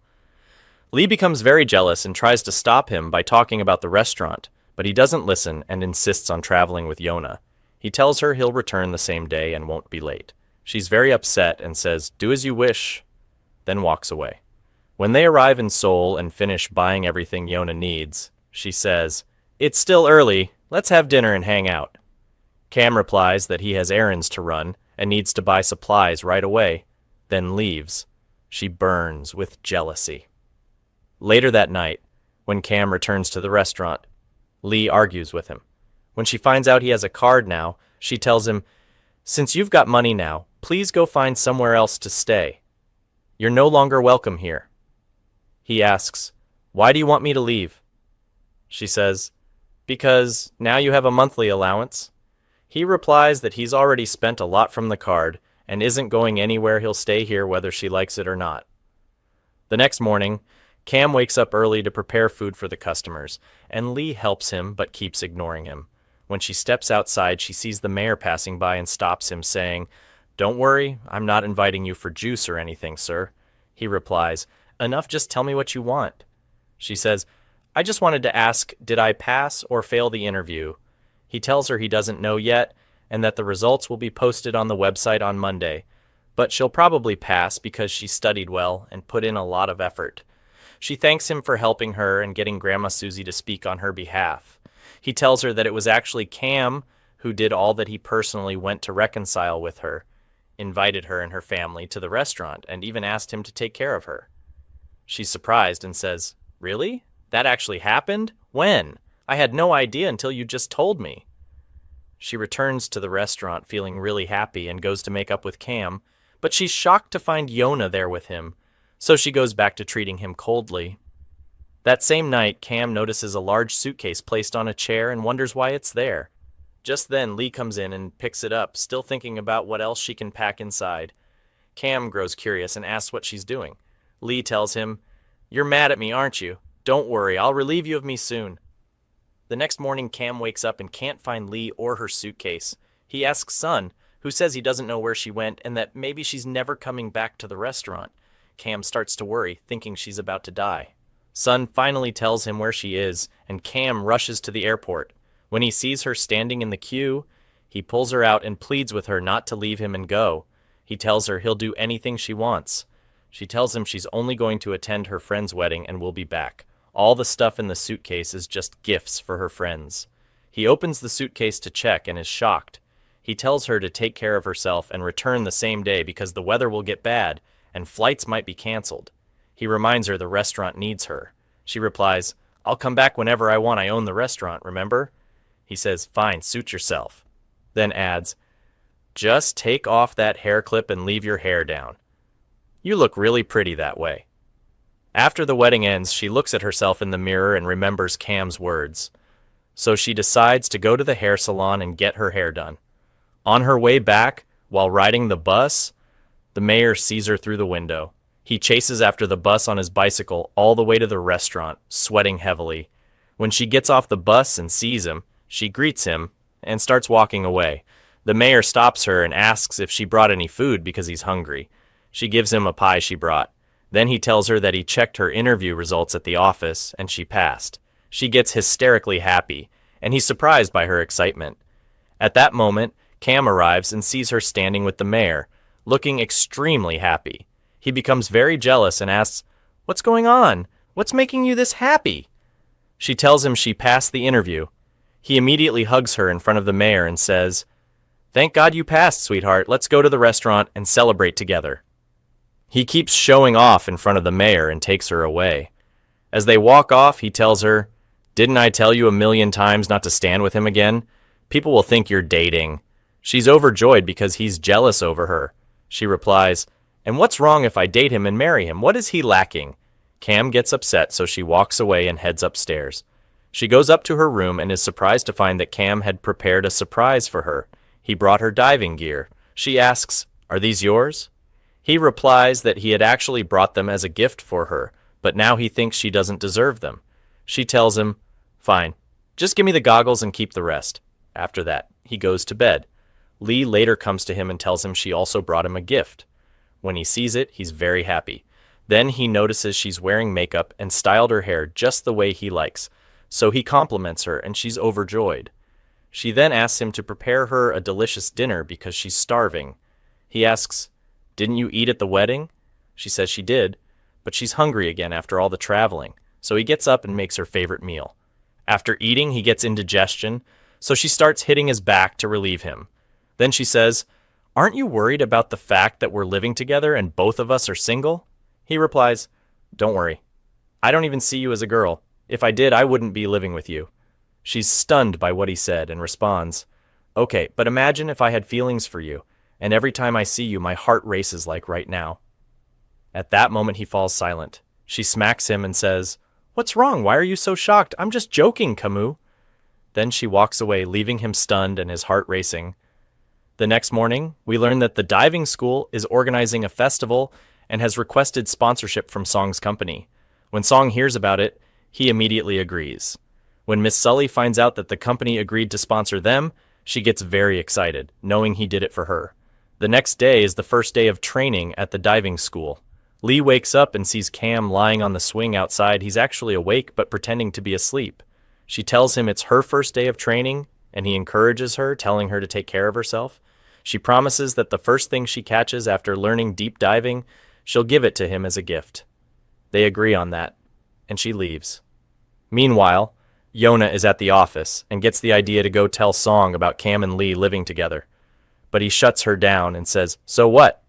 Speaker 1: Lee becomes very jealous and tries to stop him by talking about the restaurant, but he doesn't listen and insists on traveling with Yona. He tells her he'll return the same day and won't be late. She's very upset and says, "Do as you wish," then walks away. When they arrive in Seoul and finish buying everything Yona needs, she says, "It's still early, let's have dinner and hang out." Cam replies that he has errands to run and needs to buy supplies right away, then leaves. She burns with jealousy. Later that night, when Cam returns to the restaurant, Lee argues with him. When she finds out he has a card now, she tells him, "Since you've got money now, please go find somewhere else to stay. You're no longer welcome here." He asks, "Why do you want me to leave?" She says, "Because now you have a monthly allowance." He replies that he's already spent a lot from the card and isn't going anywhere. He'll stay here whether she likes it or not. The next morning, Cam wakes up early to prepare food for the customers, and Lee helps him but keeps ignoring him. When she steps outside, she sees the mayor passing by and stops him, saying, "Don't worry, I'm not inviting you for juice or anything, sir." He replies, "Enough, just tell me what you want." She says, "I just wanted to ask, did I pass or fail the interview?" He tells her he doesn't know yet and that the results will be posted on the website on Monday, but she'll probably pass because she studied well and put in a lot of effort. She thanks him for helping her and getting Grandma Susie to speak on her behalf. He tells her that it was actually Cam who did all that. He personally went to reconcile with her, invited her and her family to the restaurant, and even asked him to take care of her. She's surprised and says, "Really? That actually happened? When? I had no idea until you just told me." She returns to the restaurant feeling really happy and goes to make up with Cam, but she's shocked to find Yona there with him, so she goes back to treating him coldly. That same night, Cam notices a large suitcase placed on a chair and wonders why it's there. Just then, Lee comes in and picks it up, still thinking about what else she can pack inside. Cam grows curious and asks what she's doing. Lee tells him, "You're mad at me, aren't you? Don't worry, I'll relieve you of me soon." The next morning, Cam wakes up and can't find Lee or her suitcase. He asks Sun, who says he doesn't know where she went and that maybe she's never coming back to the restaurant. Cam starts to worry, thinking she's about to die. Sun finally tells him where she is, and Cam rushes to the airport. When he sees her standing in the queue, he pulls her out and pleads with her not to leave him and go. He tells her he'll do anything she wants. She tells him she's only going to attend her friend's wedding and will be back. All the stuff in the suitcase is just gifts for her friends. He opens the suitcase to check and is shocked. He tells her to take care of herself and return the same day because the weather will get bad and flights might be canceled. He reminds her the restaurant needs her. She replies, "I'll come back whenever I want. I own the restaurant, remember?" He says, "Fine, suit yourself." Then adds, "Just take off that hair clip and leave your hair down. You look really pretty that way." After the wedding ends, she looks at herself in the mirror and remembers Cam's words. So she decides to go to the hair salon and get her hair done. On her way back, while riding the bus, the mayor sees her through the window. He chases after the bus on his bicycle all the way to the restaurant, sweating heavily. When she gets off the bus and sees him, she greets him and starts walking away. The mayor stops her and asks if she brought any food because he's hungry. She gives him a pie she brought. Then he tells her that he checked her interview results at the office and she passed. She gets hysterically happy, and he's surprised by her excitement. At that moment, Cam arrives and sees her standing with the mayor, looking extremely happy. He becomes very jealous and asks, "What's going on? What's making you this happy?" She tells him she passed the interview. He immediately hugs her in front of the mayor and says, "Thank God you passed, sweetheart. Let's go to the restaurant and celebrate together." He keeps showing off in front of the mayor and takes her away. As they walk off, he tells her, "Didn't I tell you 1,000,000 times not to stand with him again? People will think you're dating." She's overjoyed because he's jealous over her. She replies, "And what's wrong if I date him and marry him? What is he lacking?" Cam gets upset, so she walks away and heads upstairs. She goes up to her room and is surprised to find that Cam had prepared a surprise for her. He brought her diving gear. She asks, "Are these yours?" He replies that he had actually brought them as a gift for her, but now he thinks she doesn't deserve them. She tells him, "Fine, just give me the goggles and keep the rest." After that, he goes to bed. Lee later comes to him and tells him she also brought him a gift. When he sees it, he's very happy. Then he notices she's wearing makeup and styled her hair just the way he likes, so he compliments her and she's overjoyed. She then asks him to prepare her a delicious dinner because she's starving. He asks, "Didn't you eat at the wedding?" She says she did, but she's hungry again after all the traveling, so he gets up and makes her favorite meal. After eating, he gets indigestion, so she starts hitting his back to relieve him. Then she says, "Aren't you worried about the fact that we're living together and both of us are single?" He replies, "Don't worry. I don't even see you as a girl. If I did, I wouldn't be living with you." She's stunned by what he said and responds, "Okay, but imagine if I had feelings for you, and every time I see you, my heart races like right now." At that moment, he falls silent. She smacks him and says, "What's wrong? Why are you so shocked? I'm just joking, Camus." Then she walks away, leaving him stunned and his heart racing. The next morning, we learn that the diving school is organizing a festival and has requested sponsorship from Song's company. When Song hears about it, he immediately agrees. When Miss Sully finds out that the company agreed to sponsor them, she gets very excited, knowing he did it for her. The next day is the first day of training at the diving school. Lee wakes up and sees Cam lying on the swing outside. He's actually awake but pretending to be asleep. She tells him it's her first day of training, and he encourages her, telling her to take care of herself. She promises that the first thing she catches after learning deep diving, she'll give it to him as a gift. They agree on that, and she leaves. Meanwhile, Yona is at the office and gets the idea to go tell Song about Cam and Lee living together. But he shuts her down and says, "So what?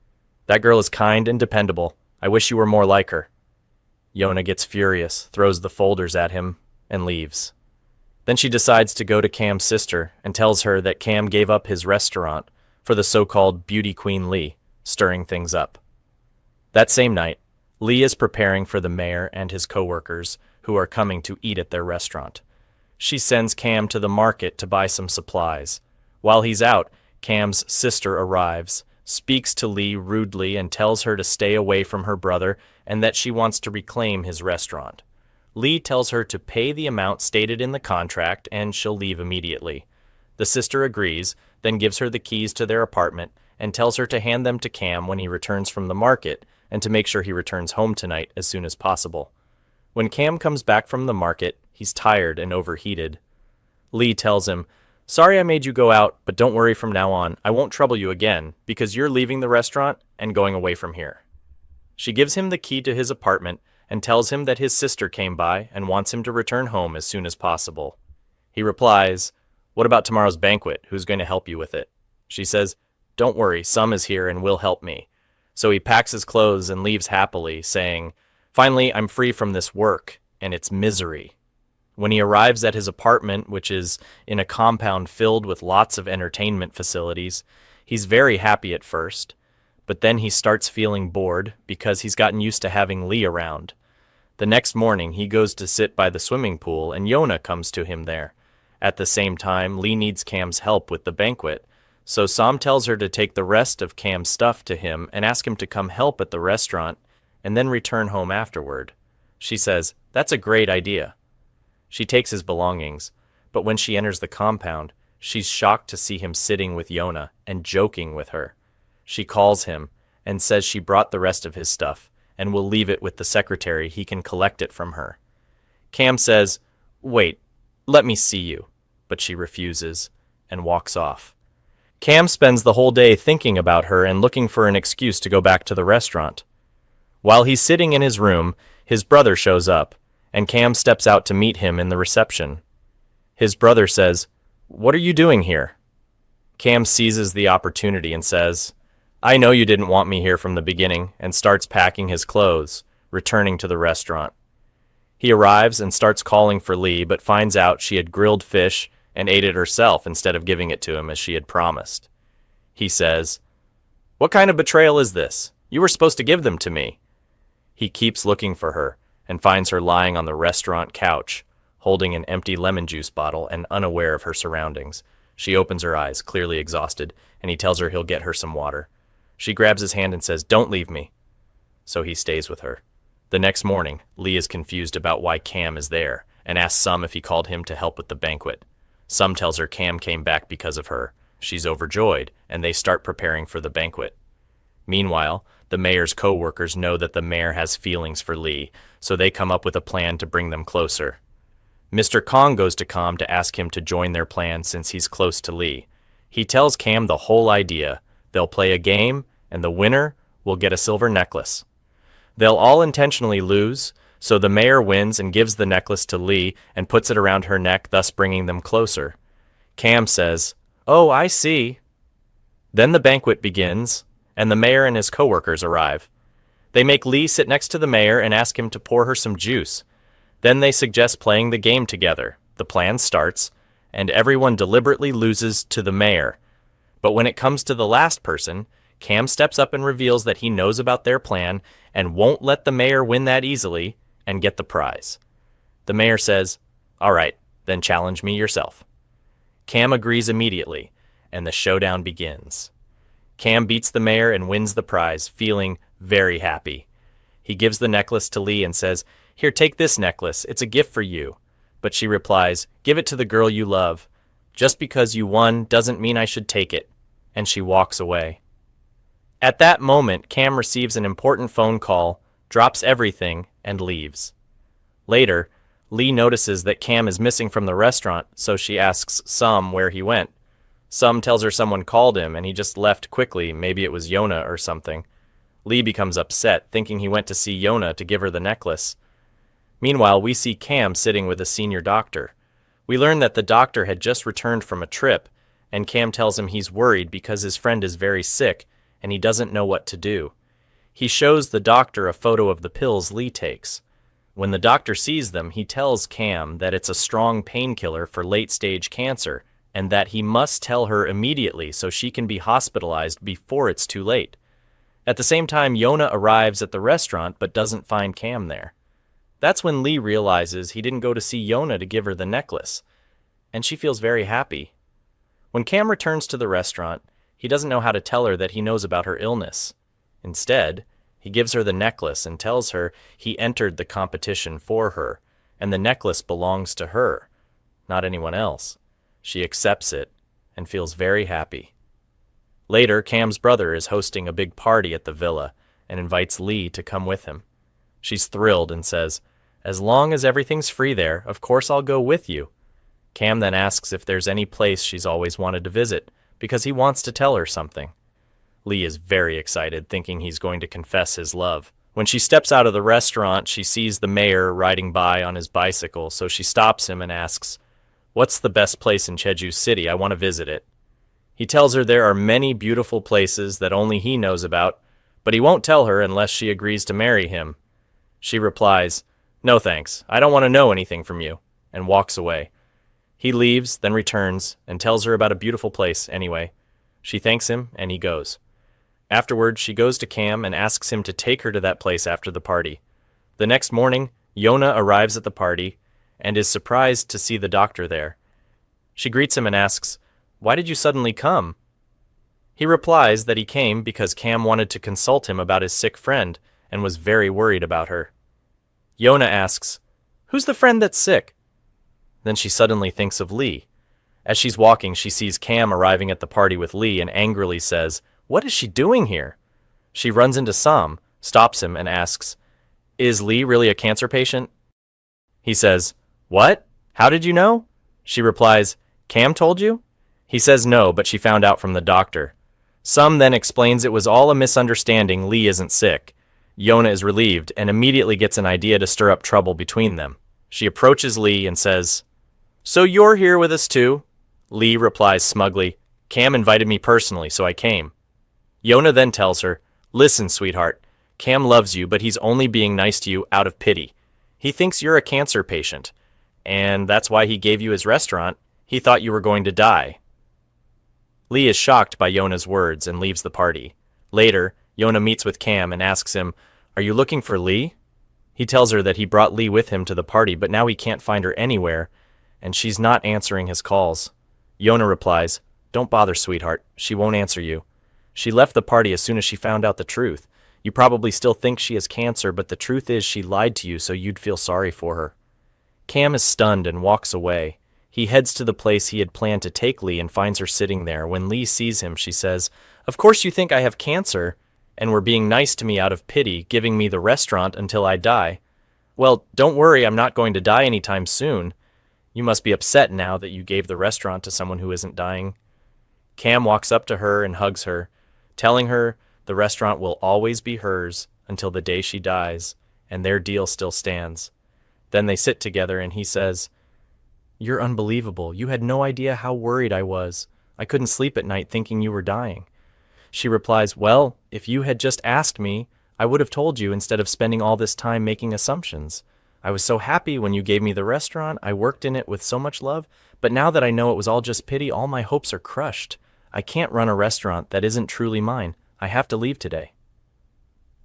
Speaker 1: That girl is kind and dependable. I wish you were more like her." Yona gets furious, throws the folders at him, and leaves. Then she decides to go to Cam's sister and tells her that Cam gave up his restaurant for the so-called beauty queen Lee, stirring things up. That same night, Lee is preparing for the mayor and his co-workers who are coming to eat at their restaurant. She sends Cam to the market to buy some supplies. While he's out, Cam's sister arrives, speaks to Lee rudely and tells her to stay away from her brother and that she wants to reclaim his restaurant. Lee tells her to pay the amount stated in the contract and she'll leave immediately. The sister agrees, then gives her the keys to their apartment and tells her to hand them to Cam when he returns from the market and to make sure he returns home tonight as soon as possible. When Cam comes back from the market, he's tired and overheated. Lee tells him, "Sorry I made you go out, but don't worry from now on. I won't trouble you again because you're leaving the restaurant and going away from here." She gives him the key to his apartment and tells him that his sister came by and wants him to return home as soon as possible. He replies, "What about tomorrow's banquet? Who's going to help you with it?" She says, "Don't worry, Sum is here and will help me." So he packs his clothes and leaves happily, saying, "Finally, I'm free from this work and its misery." When he arrives at his apartment, which is in a compound filled with lots of entertainment facilities, he's very happy at first, but then he starts feeling bored because he's gotten used to having Lee around. The next morning, he goes to sit by the swimming pool and Yona comes to him there. At the same time, Lee needs Cam's help with the banquet, so Sam tells her to take the rest of Cam's stuff to him and ask him to come help at the restaurant and then return home afterward. She says, "That's a great idea." She takes his belongings, but when she enters the compound, she's shocked to see him sitting with Yona and joking with her. She calls him and says she brought the rest of his stuff and will leave it with the secretary. He can collect it from her. Cam says, "Wait, let me see you," but she refuses and walks off. Cam spends the whole day thinking about her and looking for an excuse to go back to the restaurant. While he's sitting in his room, his brother shows up, and Cam steps out to meet him in the reception. His brother says, "What are you doing here?" Cam seizes the opportunity and says, "I know you didn't want me here from the beginning," and starts packing his clothes, returning to the restaurant. He arrives and starts calling for Lee, but finds out she had grilled fish and ate it herself instead of giving it to him as she had promised. He says, "What kind of betrayal is this? You were supposed to give them to me." He keeps looking for her and finds her lying on the restaurant couch, holding an empty lemon juice bottle and unaware of her surroundings. She opens her eyes, clearly exhausted, and he tells her he'll get her some water. She grabs his hand and says, "Don't leave me." So he stays with her. The next morning, Lee is confused about why Cam is there and asks Sum if he called him to help with the banquet. Sum tells her Cam came back because of her. She's overjoyed, and they start preparing for the banquet. Meanwhile, the mayor's co-workers know that the mayor has feelings for Lee, so they come up with a plan to bring them closer. Mr. Kong goes to Cam to ask him to join their plan since he's close to Lee. He tells Cam the whole idea. They'll play a game, and the winner will get a silver necklace. They'll all intentionally lose, so the mayor wins and gives the necklace to Lee and puts it around her neck, thus bringing them closer. Cam says, "Oh, I see." Then the banquet begins, and the mayor and his co-workers arrive. They make Lee sit next to the mayor and ask him to pour her some juice. Then they suggest playing the game together. The plan starts, and everyone deliberately loses to the mayor. But when it comes to the last person, Cam steps up and reveals that he knows about their plan and won't let the mayor win that easily and get the prize. The mayor says, "All right, then challenge me yourself." Cam agrees immediately, and the showdown begins. Cam beats the mayor and wins the prize, feeling very happy. He gives the necklace to Lee and says, "Here, take this necklace. It's a gift for you." But she replies, "Give it to the girl you love. Just because you won doesn't mean I should take it." And she walks away. At that moment, Cam receives an important phone call, drops everything, and leaves. Later, Lee notices that Cam is missing from the restaurant, so she asks Sum where he went. Sum tells her someone called him and he just left quickly, maybe it was Yona or something. Lee becomes upset, thinking he went to see Yona to give her the necklace. Meanwhile, we see Cam sitting with a senior doctor. We learn that the doctor had just returned from a trip, and Cam tells him he's worried because his friend is very sick and he doesn't know what to do. He shows the doctor a photo of the pills Lee takes. When the doctor sees them, he tells Cam that it's a strong painkiller for late-stage cancer and that he must tell her immediately so she can be hospitalized before it's too late. At the same time, Yona arrives at the restaurant but doesn't find Cam there. That's when Lee realizes he didn't go to see Yona to give her the necklace, and she feels very happy. When Cam returns to the restaurant, he doesn't know how to tell her that he knows about her illness. Instead, he gives her the necklace and tells her he entered the competition for her, and the necklace belongs to her, not anyone else. She accepts it and feels very happy. Later, Cam's brother is hosting a big party at the villa and invites Lee to come with him. She's thrilled and says, "As long as everything's free there, of course I'll go with you." Cam then asks if there's any place she's always wanted to visit, because he wants to tell her something. Lee is very excited, thinking he's going to confess his love. When she steps out of the restaurant, she sees the mayor riding by on his bicycle, so she stops him and asks, "What's the best place in Jeju City? I want to visit it." He tells her there are many beautiful places that only he knows about, but he won't tell her unless she agrees to marry him. She replies, "No thanks, I don't want to know anything from you," and walks away. He leaves, then returns, and tells her about a beautiful place anyway. She thanks him, and he goes. Afterward, she goes to Cam and asks him to take her to that place after the party. The next morning, Yona arrives at the party and is surprised to see the doctor there. She greets him and asks, "Why did you suddenly come?" He replies that he came because Cam wanted to consult him about his sick friend and was very worried about her. Yona asks, "Who's the friend that's sick?" Then she suddenly thinks of Lee. As she's walking, she sees Cam arriving at the party with Lee and angrily says, "What is she doing here?" She runs into Sam, stops him, and asks, "Is Lee really a cancer patient?" He says, "What? How did you know?" She replies, "Cam told you?" He says no, but she found out from the doctor. Sam then explains it was all a misunderstanding. Lee isn't sick. Yona is relieved and immediately gets an idea to stir up trouble between them. She approaches Lee and says, "So you're here with us too?" Lee replies smugly, "Cam invited me personally, so I came." Yona then tells her, "Listen, sweetheart, Cam loves you, but he's only being nice to you out of pity. He thinks you're a cancer patient, and that's why he gave you his restaurant. He thought you were going to die." Lee is shocked by Yona's words and leaves the party. Later, Yona meets with Cam and asks him, "Are you looking for Lee?" He tells her that he brought Lee with him to the party, but now he can't find her anywhere, and she's not answering his calls. Yona replies, "Don't bother, sweetheart. She won't answer you. She left the party as soon as she found out the truth. You probably still think she has cancer, but the truth is she lied to you so you'd feel sorry for her." Cam is stunned and walks away. He heads to the place he had planned to take Lee and finds her sitting there. When Lee sees him, she says, "Of course you think I have cancer, and were being nice to me out of pity, giving me the restaurant until I die. Well, don't worry, I'm not going to die anytime soon. You must be upset now that you gave the restaurant to someone who isn't dying." Cam walks up to her and hugs her, telling her the restaurant will always be hers until the day she dies, and their deal still stands. Then they sit together and he says, "You're unbelievable. You had no idea how worried I was. I couldn't sleep at night thinking you were dying." She replies, "Well, if you had just asked me, I would have told you instead of spending all this time making assumptions. I was so happy when you gave me the restaurant. I worked in it with so much love, but now that I know it was all just pity, all my hopes are crushed. I can't run a restaurant that isn't truly mine. I have to leave today."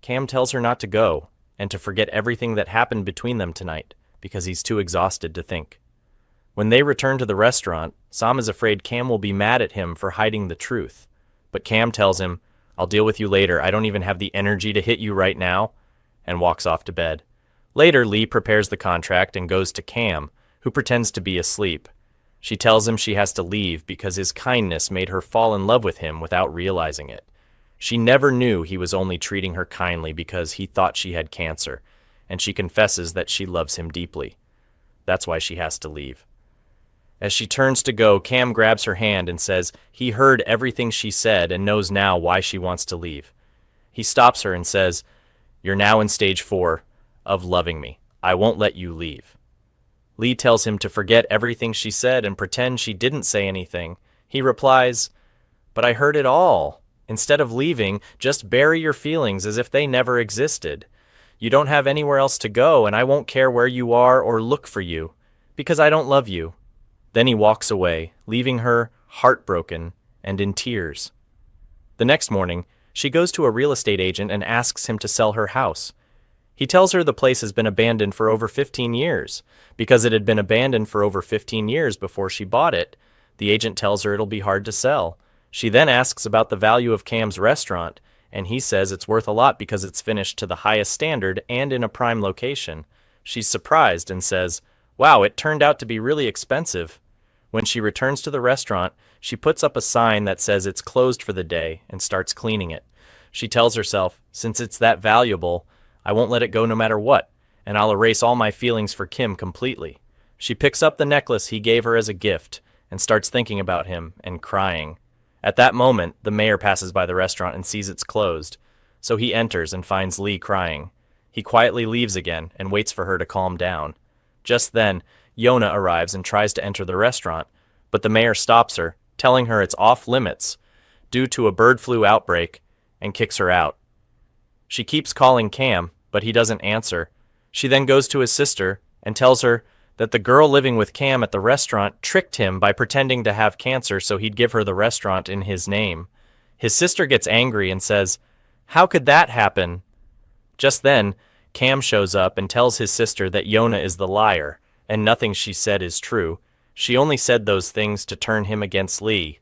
Speaker 1: Cam tells her not to go and to forget everything that happened between them tonight because he's too exhausted to think. When they return to the restaurant, Sam is afraid Cam will be mad at him for hiding the truth. But Cam tells him, "I'll deal with you later. I don't even have the energy to hit you right now," and walks off to bed. Later, Lee prepares the contract and goes to Cam, who pretends to be asleep. She tells him she has to leave because his kindness made her fall in love with him without realizing it. She never knew he was only treating her kindly because he thought she had cancer, and she confesses that she loves him deeply. That's why she has to leave. As she turns to go, Cam grabs her hand and says he heard everything she said and knows now why she wants to leave. He stops her and says, "You're now in stage 4 of loving me. I won't let you leave." Lee tells him to forget everything she said and pretend she didn't say anything. He replies, "But I heard it all. Instead of leaving, just bury your feelings as if they never existed. You don't have anywhere else to go, and I won't care where you are or look for you, because I don't love you." Then he walks away, leaving her heartbroken and in tears. The next morning, she goes to a real estate agent and asks him to sell her house. He tells her the place has been abandoned for over 15 years. Because it had been abandoned for over 15 years before she bought it, the agent tells her it'll be hard to sell. She then asks about the value of Cam's restaurant, and he says it's worth a lot because it's finished to the highest standard and in a prime location. She's surprised and says, "Wow, it turned out to be really expensive." When she returns to the restaurant, she puts up a sign that says it's closed for the day and starts cleaning it. She tells herself, since it's that valuable, I won't let it go no matter what, and I'll erase all my feelings for Kim completely. She picks up the necklace he gave her as a gift and starts thinking about him and crying. At that moment, the mayor passes by the restaurant and sees it's closed, so he enters and finds Lee crying. He quietly leaves again and waits for her to calm down. Just then, Yona arrives and tries to enter the restaurant, but the mayor stops her, telling her it's off limits due to a bird flu outbreak, and kicks her out. She keeps calling Cam, but he doesn't answer. She then goes to his sister and tells her that the girl living with Cam at the restaurant tricked him by pretending to have cancer so he'd give her the restaurant in his name. His sister gets angry and says, "How could that happen?" Just then, Cam shows up and tells his sister that Yona is the liar, and nothing she said is true. She only said those things to turn him against Lee.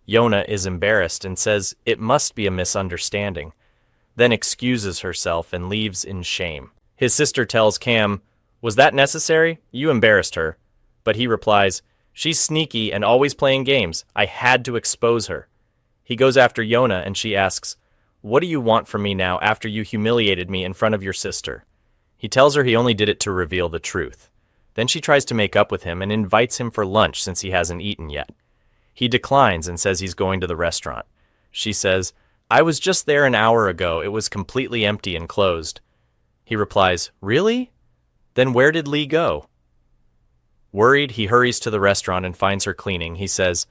Speaker 1: Yona is embarrassed and says it must be a misunderstanding, then excuses herself and leaves in shame. His sister tells Cam, "Was that necessary? You embarrassed her." But he replies, "She's sneaky and always playing games. I had to expose her." He goes after Yona and she asks, "What do you want from me now after you humiliated me in front of your sister?" He tells her he only did it to reveal the truth. Then she tries to make up with him and invites him for lunch since he hasn't eaten yet. He declines and says he's going to the restaurant. She says, "I was just there an hour ago. It was completely empty and closed." He replies, "Really? Then where did Lee go?" Worried, he hurries to the restaurant and finds her cleaning. He says,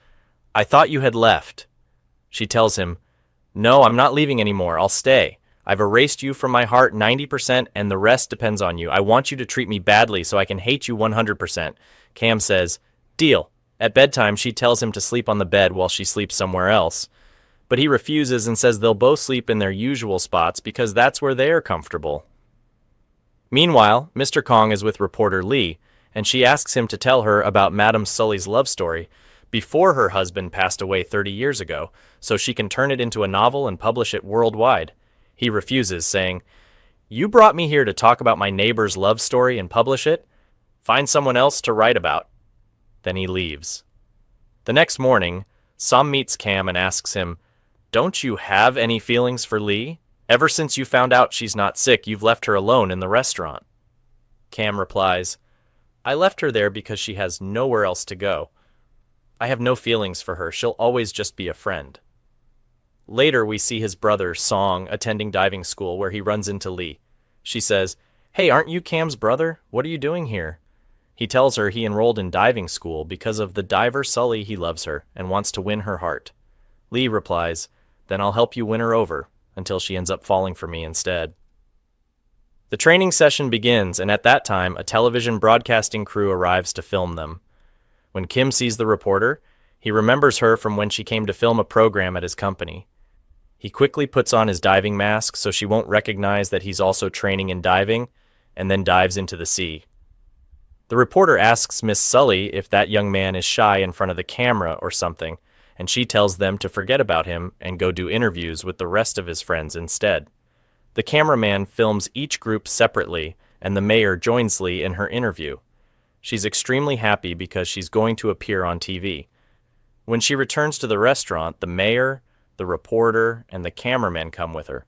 Speaker 1: "I thought you had left." She tells him, "No, I'm not leaving anymore. I'll stay. I've erased you from my heart 90% and the rest depends on you. I want you to treat me badly so I can hate you 100%. Cam says, "Deal." At bedtime, she tells him to sleep on the bed while she sleeps somewhere else. But he refuses and says they'll both sleep in their usual spots because that's where they are comfortable. Meanwhile, Mr. Kong is with reporter Lee, and she asks him to tell her about Madame Sully's love story before her husband passed away 30 years ago, so she can turn it into a novel and publish it worldwide. He refuses, saying, "You brought me here to talk about my neighbor's love story and publish it? Find someone else to write about." Then he leaves. The next morning, Sam meets Cam and asks him, "Don't you have any feelings for Lee? Ever since you found out she's not sick, you've left her alone in the restaurant." Cam replies, "I left her there because she has nowhere else to go. I have no feelings for her. She'll always just be a friend." Later, we see his brother, Song, attending diving school where he runs into Lee. She says, "Hey, aren't you Cam's brother? What are you doing here?" He tells her he enrolled in diving school because of the diver Sully. He loves her and wants to win her heart. Lee replies, "Then I'll help you win her over," until she ends up falling for me instead. The training session begins, and at that time, a television broadcasting crew arrives to film them. When Kim sees the reporter, he remembers her from when she came to film a program at his company. He quickly puts on his diving mask so she won't recognize that he's also training in diving, and then dives into the sea. The reporter asks Miss Sully if that young man is shy in front of the camera or something, and she tells them to forget about him and go do interviews with the rest of his friends instead. The cameraman films each group separately, and the mayor joins Lee in her interview. She's extremely happy because she's going to appear on TV. When she returns to the restaurant, the mayor, the reporter, and the cameraman come with her.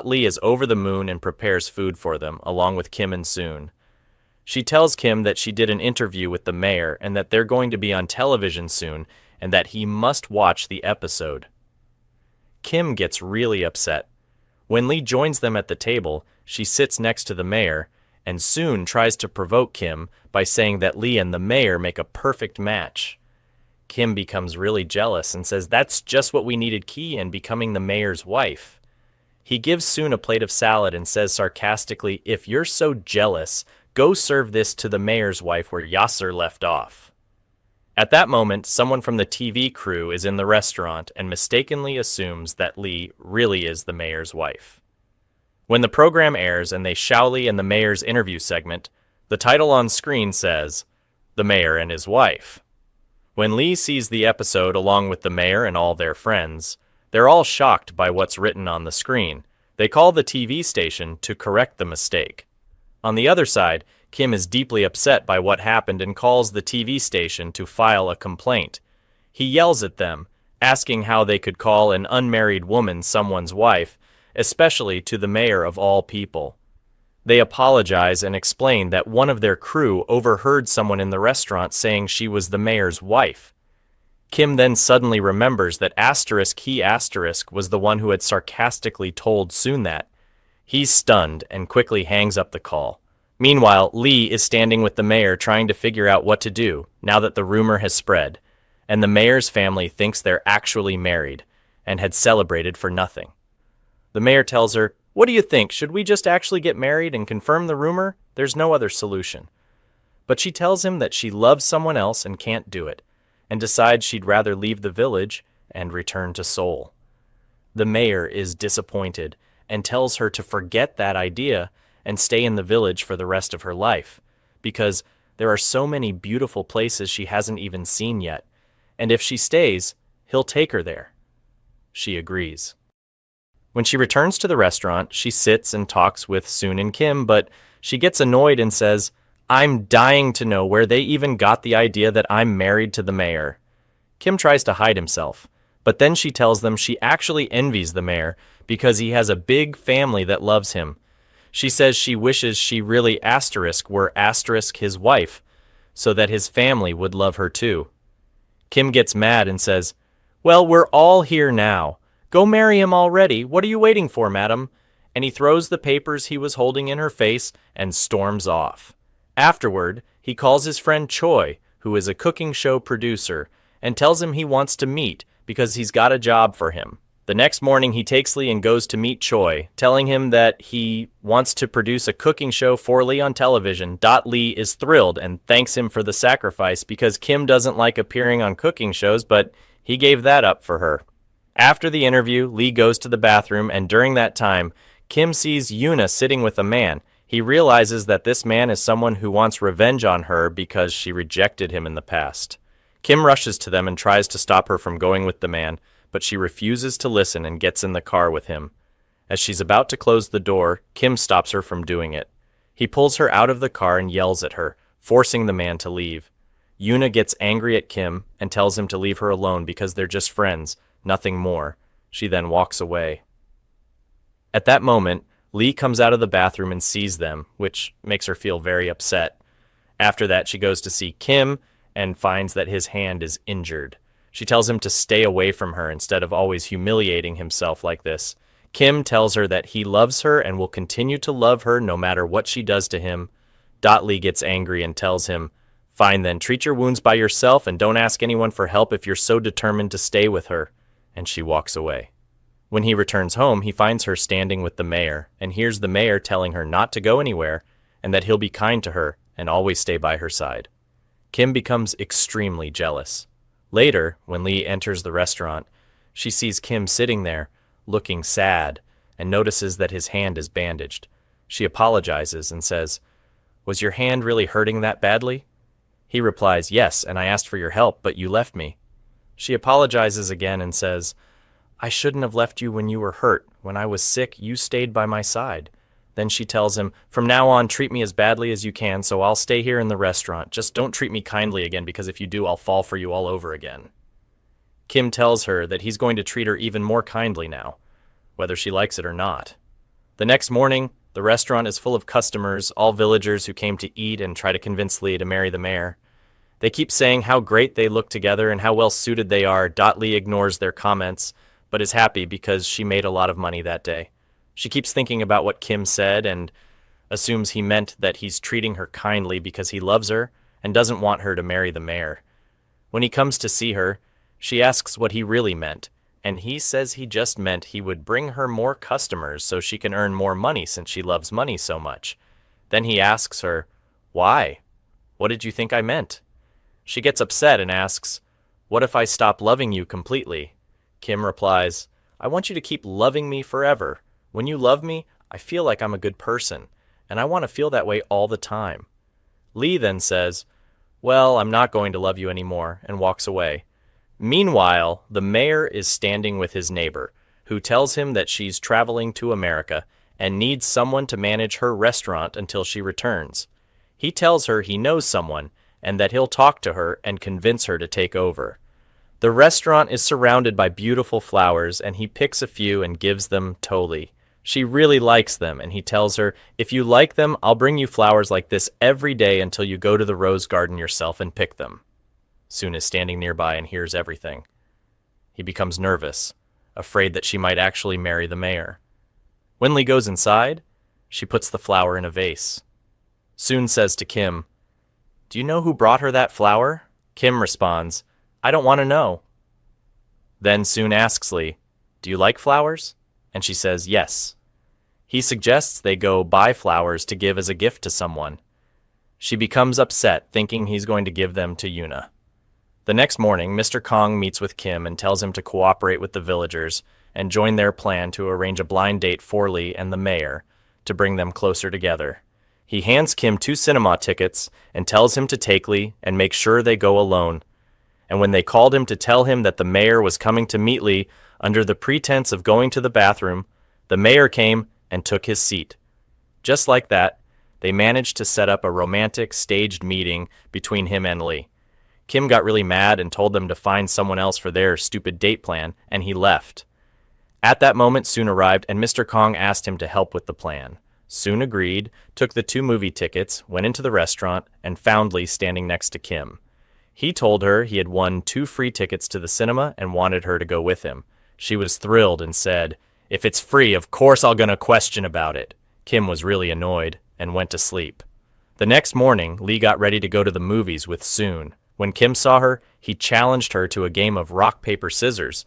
Speaker 1: Lee is over the moon and prepares food for them, along with Kim and Soon. She tells Kim that she did an interview with the mayor and that they're going to be on television soon and that he must watch the episode. Kim gets really upset. When Lee joins them at the table, she sits next to the mayor, and Soon tries to provoke Kim by saying that Lee and the mayor make a perfect match. Kim becomes really jealous and says that's just what we needed Key in becoming the mayor's wife. He gives Soon a plate of salad and says sarcastically, "If you're so jealous, go serve this to the mayor's wife where Yasser left off." At that moment, someone from the TV crew is in the restaurant and mistakenly assumes that Lee really is the mayor's wife. When the program airs and they show Lee and the mayor's interview segment, the title on screen says, "The Mayor and His Wife." When Lee sees the episode along with the mayor and all their friends, they're all shocked by what's written on the screen. They call the TV station to correct the mistake. On the other side, Kim is deeply upset by what happened and calls the TV station to file a complaint. He yells at them, asking how they could call an unmarried woman someone's wife, especially to the mayor of all people. They apologize and explain that one of their crew overheard someone in the restaurant saying she was the mayor's wife. Kim then suddenly remembers that *he* was the one who had sarcastically told Soon that. He's stunned and quickly hangs up the call. Meanwhile, Lee is standing with the mayor trying to figure out what to do now that the rumor has spread, and the mayor's family thinks they're actually married and had celebrated for nothing. The mayor tells her, "What do you think? Should we just actually get married and confirm the rumor? There's no other solution." But she tells him that she loves someone else and can't do it, and decides she'd rather leave the village and return to Seoul. The mayor is disappointed and tells her to forget that idea and stay in the village for the rest of her life, because there are so many beautiful places she hasn't even seen yet, and if she stays, he'll take her there. She agrees. When she returns to the restaurant, she sits and talks with Soon and Kim, but she gets annoyed and says, "I'm dying to know where they even got the idea that I'm married to the mayor." Kim tries to hide himself, but then she tells them she actually envies the mayor because he has a big family that loves him. She says she wishes she really were his wife, so that his family would love her too. Kim gets mad and says, "Well, we're all here now. Go marry him already. What are you waiting for, madam?" And he throws the papers he was holding in her face and storms off. Afterward, he calls his friend Choi, who is a cooking show producer, and tells him he wants to meet because he's got a job for him. The next morning, he takes Lee and goes to meet Choi, telling him that he wants to produce a cooking show for Lee on television. Lee is thrilled and thanks him for the sacrifice because Kim doesn't like appearing on cooking shows, but he gave that up for her. After the interview, Lee goes to the bathroom, and during that time, Kim sees Yoona sitting with a man. He realizes that this man is someone who wants revenge on her because she rejected him in the past. Kim rushes to them and tries to stop her from going with the man, but she refuses to listen and gets in the car with him. As she's about to close the door, Kim stops her from doing it. He pulls her out of the car and yells at her, forcing the man to leave. Yoona gets angry at Kim and tells him to leave her alone because they're just friends, nothing more. She then walks away. At that moment, Lee comes out of the bathroom and sees them, which makes her feel very upset. After that, she goes to see Kim and finds that his hand is injured. She tells him to stay away from her instead of always humiliating himself like this. Kim tells her that he loves her and will continue to love her no matter what she does to him. Lee gets angry and tells him, "Fine then, treat your wounds by yourself and don't ask anyone for help if you're so determined to stay with her." And she walks away. When he returns home, he finds her standing with the mayor and hears the mayor telling her not to go anywhere and that he'll be kind to her and always stay by her side. Kim becomes extremely jealous. Later, when Lee enters the restaurant, she sees Kim sitting there, looking sad, and notices that his hand is bandaged. She apologizes and says, "Was your hand really hurting that badly?" He replies, "Yes, and I asked for your help, but you left me." She apologizes again and says, "I shouldn't have left you when you were hurt. When I was sick, you stayed by my side." Then she tells him, "From now on, treat me as badly as you can, so I'll stay here in the restaurant. Just don't treat me kindly again, because if you do, I'll fall for you all over again." Kim tells her that he's going to treat her even more kindly now, whether she likes it or not. The next morning, the restaurant is full of customers, all villagers who came to eat and try to convince Lee to marry the mayor. They keep saying how great they look together and how well suited they are. Lee ignores their comments, but is happy because she made a lot of money that day. She keeps thinking about what Kim said and assumes he meant that he's treating her kindly because he loves her and doesn't want her to marry the mayor. When he comes to see her, she asks what he really meant, and he says he just meant he would bring her more customers so she can earn more money since she loves money so much. Then he asks her, "Why? What did you think I meant?" She gets upset and asks, "What if I stop loving you completely?" Kim replies, "I want you to keep loving me forever. When you love me, I feel like I'm a good person, and I want to feel that way all the time." Lee then says, "Well, I'm not going to love you anymore," and walks away. Meanwhile, the mayor is standing with his neighbor, who tells him that she's traveling to America and needs someone to manage her restaurant until she returns. He tells her he knows someone and that he'll talk to her and convince her to take over. The restaurant is surrounded by beautiful flowers, and he picks a few and gives them Toli. She really likes them, and he tells her, "If you like them, I'll bring you flowers like this every day until you go to the rose garden yourself and pick them." Soon is standing nearby and hears everything. He becomes nervous, afraid that she might actually marry the mayor. When Lee goes inside, she puts the flower in a vase. Soon says to Kim, "Do you know who brought her that flower?" Kim responds, "I don't want to know." Then Soon asks Lee, "Do you like flowers?" And she says yes. He suggests they go buy flowers to give as a gift to someone. She becomes upset, thinking he's going to give them to Yuna. The next morning, Mr. Kong meets with Kim and tells him to cooperate with the villagers and join their plan to arrange a blind date for Lee and the mayor to bring them closer together. He hands Kim 2 cinema tickets and tells him to take Lee and make sure they go alone. And when they called him to tell him that the mayor was coming to meet Lee under the pretense of going to the bathroom, the mayor came and took his seat. Just like that, they managed to set up a romantic, staged meeting between him and Lee. Kim got really mad and told them to find someone else for their stupid date plan, and he left. At that moment, Soon arrived, and Mr. Kong asked him to help with the plan. Soon agreed, took the 2 movie tickets, went into the restaurant, and found Lee standing next to Kim. He told her he had won 2 free tickets to the cinema and wanted her to go with him. She was thrilled and said, "If it's free, of course I'll gonna question about it." Kim was really annoyed and went to sleep. The next morning, Lee got ready to go to the movies with Soon. When Kim saw her, he challenged her to a game of rock, paper, scissors,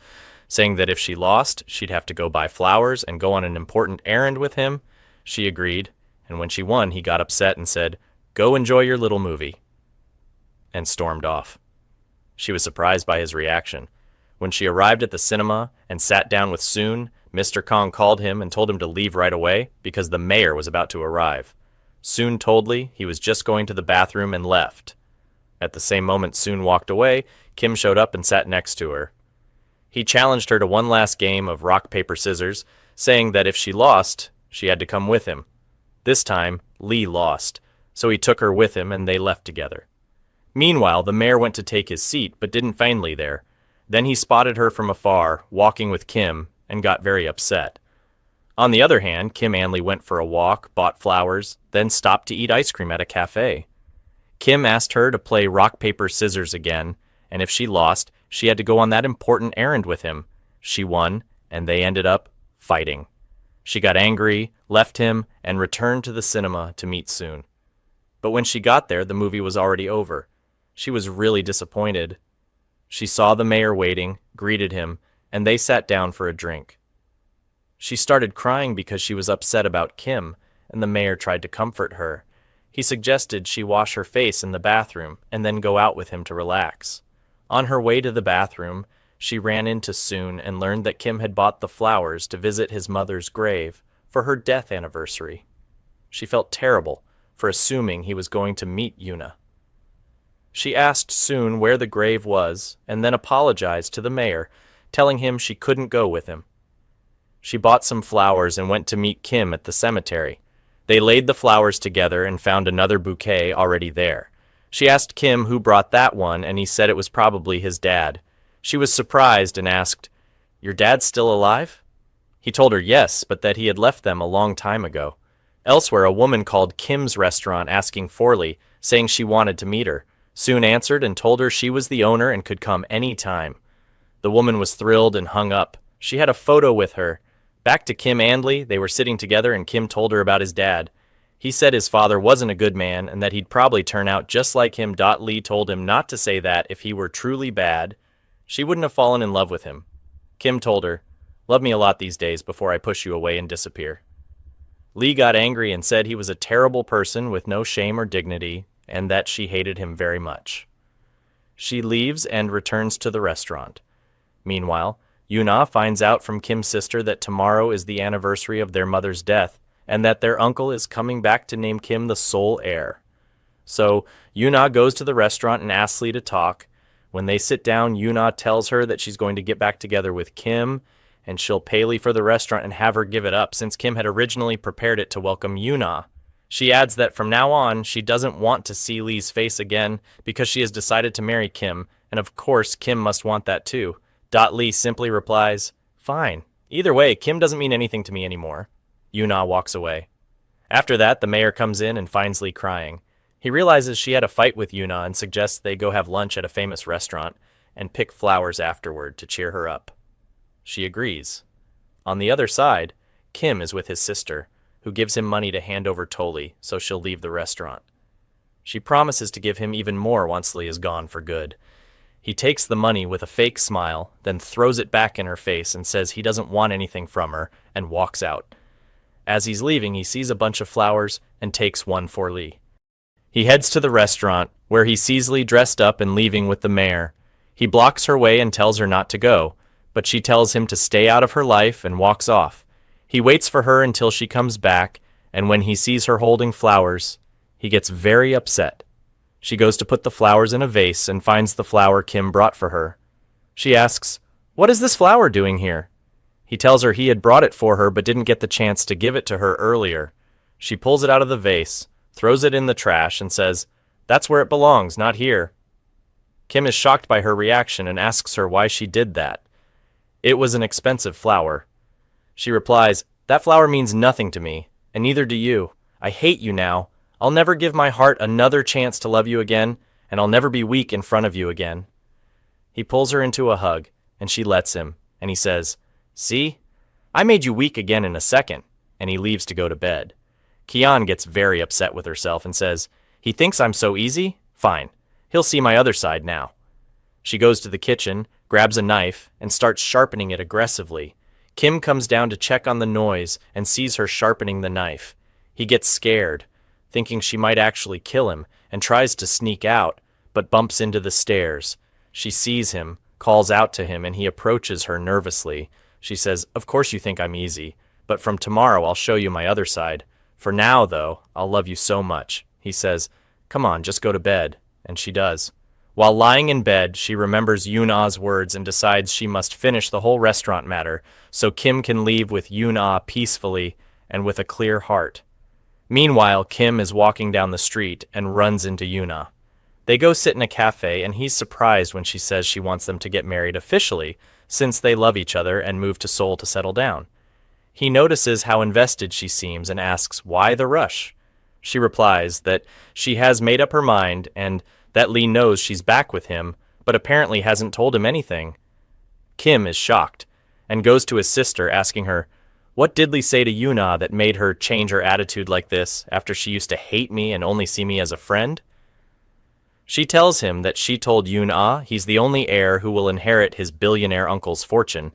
Speaker 1: saying that if she lost, she'd have to go buy flowers and go on an important errand with him. She agreed, and when she won, he got upset and said, "Go enjoy your little movie," and stormed off. She was surprised by his reaction. When she arrived at the cinema and sat down with Soon, Mr. Kong called him and told him to leave right away because the mayor was about to arrive. Soon told Lee he was just going to the bathroom and left. At the same moment Soon walked away, Kim showed up and sat next to her. He challenged her to one last game of rock, paper, scissors, saying that if she lost, she had to come with him. This time, Lee lost, so he took her with him and they left together. Meanwhile, the mayor went to take his seat but didn't find Lee there. Then he spotted her from afar, walking with Kim, and got very upset. On the other hand, Kim and Lee went for a walk, bought flowers, then stopped to eat ice cream at a cafe. Kim asked her to play rock, paper, scissors again, and if she lost, she had to go on that important errand with him. She won, and they ended up fighting. She got angry, left him, and returned to the cinema to meet Soon. But when she got there, the movie was already over. She was really disappointed. She saw the mayor waiting, greeted him, and they sat down for a drink. She started crying because she was upset about Kim, and the mayor tried to comfort her. He suggested she wash her face in the bathroom and then go out with him to relax. On her way to the bathroom, she ran into Soon and learned that Kim had bought the flowers to visit his mother's grave for her death anniversary. She felt terrible for assuming he was going to meet Yuna. She asked Soon where the grave was and then apologized to the mayor, telling him she couldn't go with him. She bought some flowers and went to meet Kim at the cemetery. They laid the flowers together and found another bouquet already there. She asked Kim who brought that one, and he said it was probably his dad. She was surprised and asked, "Your dad's still alive?" He told her yes, but that he had left them a long time ago. Elsewhere, a woman called Kim's restaurant asking for Lee, saying she wanted to meet her. Soon answered and told her she was the owner and could come any time. The woman was thrilled and hung up. She had a photo with her. Back to Kim and Lee, they were sitting together and Kim told her about his dad. He said his father wasn't a good man and that he'd probably turn out just like him. Lee told him not to say that if he were truly bad. She wouldn't have fallen in love with him. Kim told her, "Love me a lot these days before I push you away and disappear." Lee got angry and said he was a terrible person with no shame or dignity and that she hated him very much. She leaves and returns to the restaurant. Meanwhile, Yuna finds out from Kim's sister that tomorrow is the anniversary of their mother's death and that their uncle is coming back to name Kim the sole heir. So Yuna goes to the restaurant and asks Lee to talk. When they sit down, Yuna tells her that she's going to get back together with Kim, and she'll pay Lee for the restaurant and have her give it up since Kim had originally prepared it to welcome Yuna. She adds that from now on, she doesn't want to see Lee's face again because she has decided to marry Kim, and of course, Kim must want that too. Lee simply replies, "Fine. Either way, Kim doesn't mean anything to me anymore." Yuna walks away. After that, the mayor comes in and finds Lee crying. He realizes she had a fight with Yuna and suggests they go have lunch at a famous restaurant and pick flowers afterward to cheer her up. She agrees. On the other side, Kim is with his sister, who gives him money to hand over to Lee so she'll leave the restaurant. She promises to give him even more once Lee is gone for good. He takes the money with a fake smile, then throws it back in her face and says he doesn't want anything from her and walks out. As he's leaving, he sees a bunch of flowers and takes one for Lee. He heads to the restaurant, where he sees Lee dressed up and leaving with the mayor. He blocks her way and tells her not to go, but she tells him to stay out of her life and walks off. He waits for her until she comes back, and when he sees her holding flowers, he gets very upset. She goes to put the flowers in a vase and finds the flower Kim brought for her. She asks, "What is this flower doing here?" He tells her he had brought it for her but didn't get the chance to give it to her earlier. She pulls it out of the vase, throws it in the trash, and says, "That's where it belongs, not here." Kim is shocked by her reaction and asks her why she did that. It was an expensive flower. She replies, "That flower means nothing to me, and neither do you. I hate you now. I'll never give my heart another chance to love you again, and I'll never be weak in front of you again." He pulls her into a hug, and she lets him, and he says, "See? I made you weak again in a second," and he leaves to go to bed. Kian gets very upset with herself and says, "He thinks I'm so easy? Fine. He'll see my other side now." She goes to the kitchen, grabs a knife, and starts sharpening it aggressively. Kim comes down to check on the noise and sees her sharpening the knife. He gets scared, thinking she might actually kill him, and tries to sneak out, but bumps into the stairs. She sees him, calls out to him, and he approaches her nervously. She says, "Of course you think I'm easy, but from tomorrow I'll show you my other side. For now, though, I'll love you so much." He says, "Come on, just go to bed," and she does. While lying in bed, she remembers Yuna's words and decides she must finish the whole restaurant matter so Kim can leave with Yuna peacefully and with a clear heart. Meanwhile, Kim is walking down the street and runs into Yuna. They go sit in a cafe, and he's surprised when she says she wants them to get married officially, since they love each other and move to Seoul to settle down. He notices how invested she seems and asks why the rush. She replies that she has made up her mind and that Lee knows she's back with him, but apparently hasn't told him anything. Kim is shocked and goes to his sister asking her, "What did Lee say to Yuna that made her change her attitude like this after she used to hate me and only see me as a friend?" She tells him that she told Yuna he's the only heir who will inherit his billionaire uncle's fortune,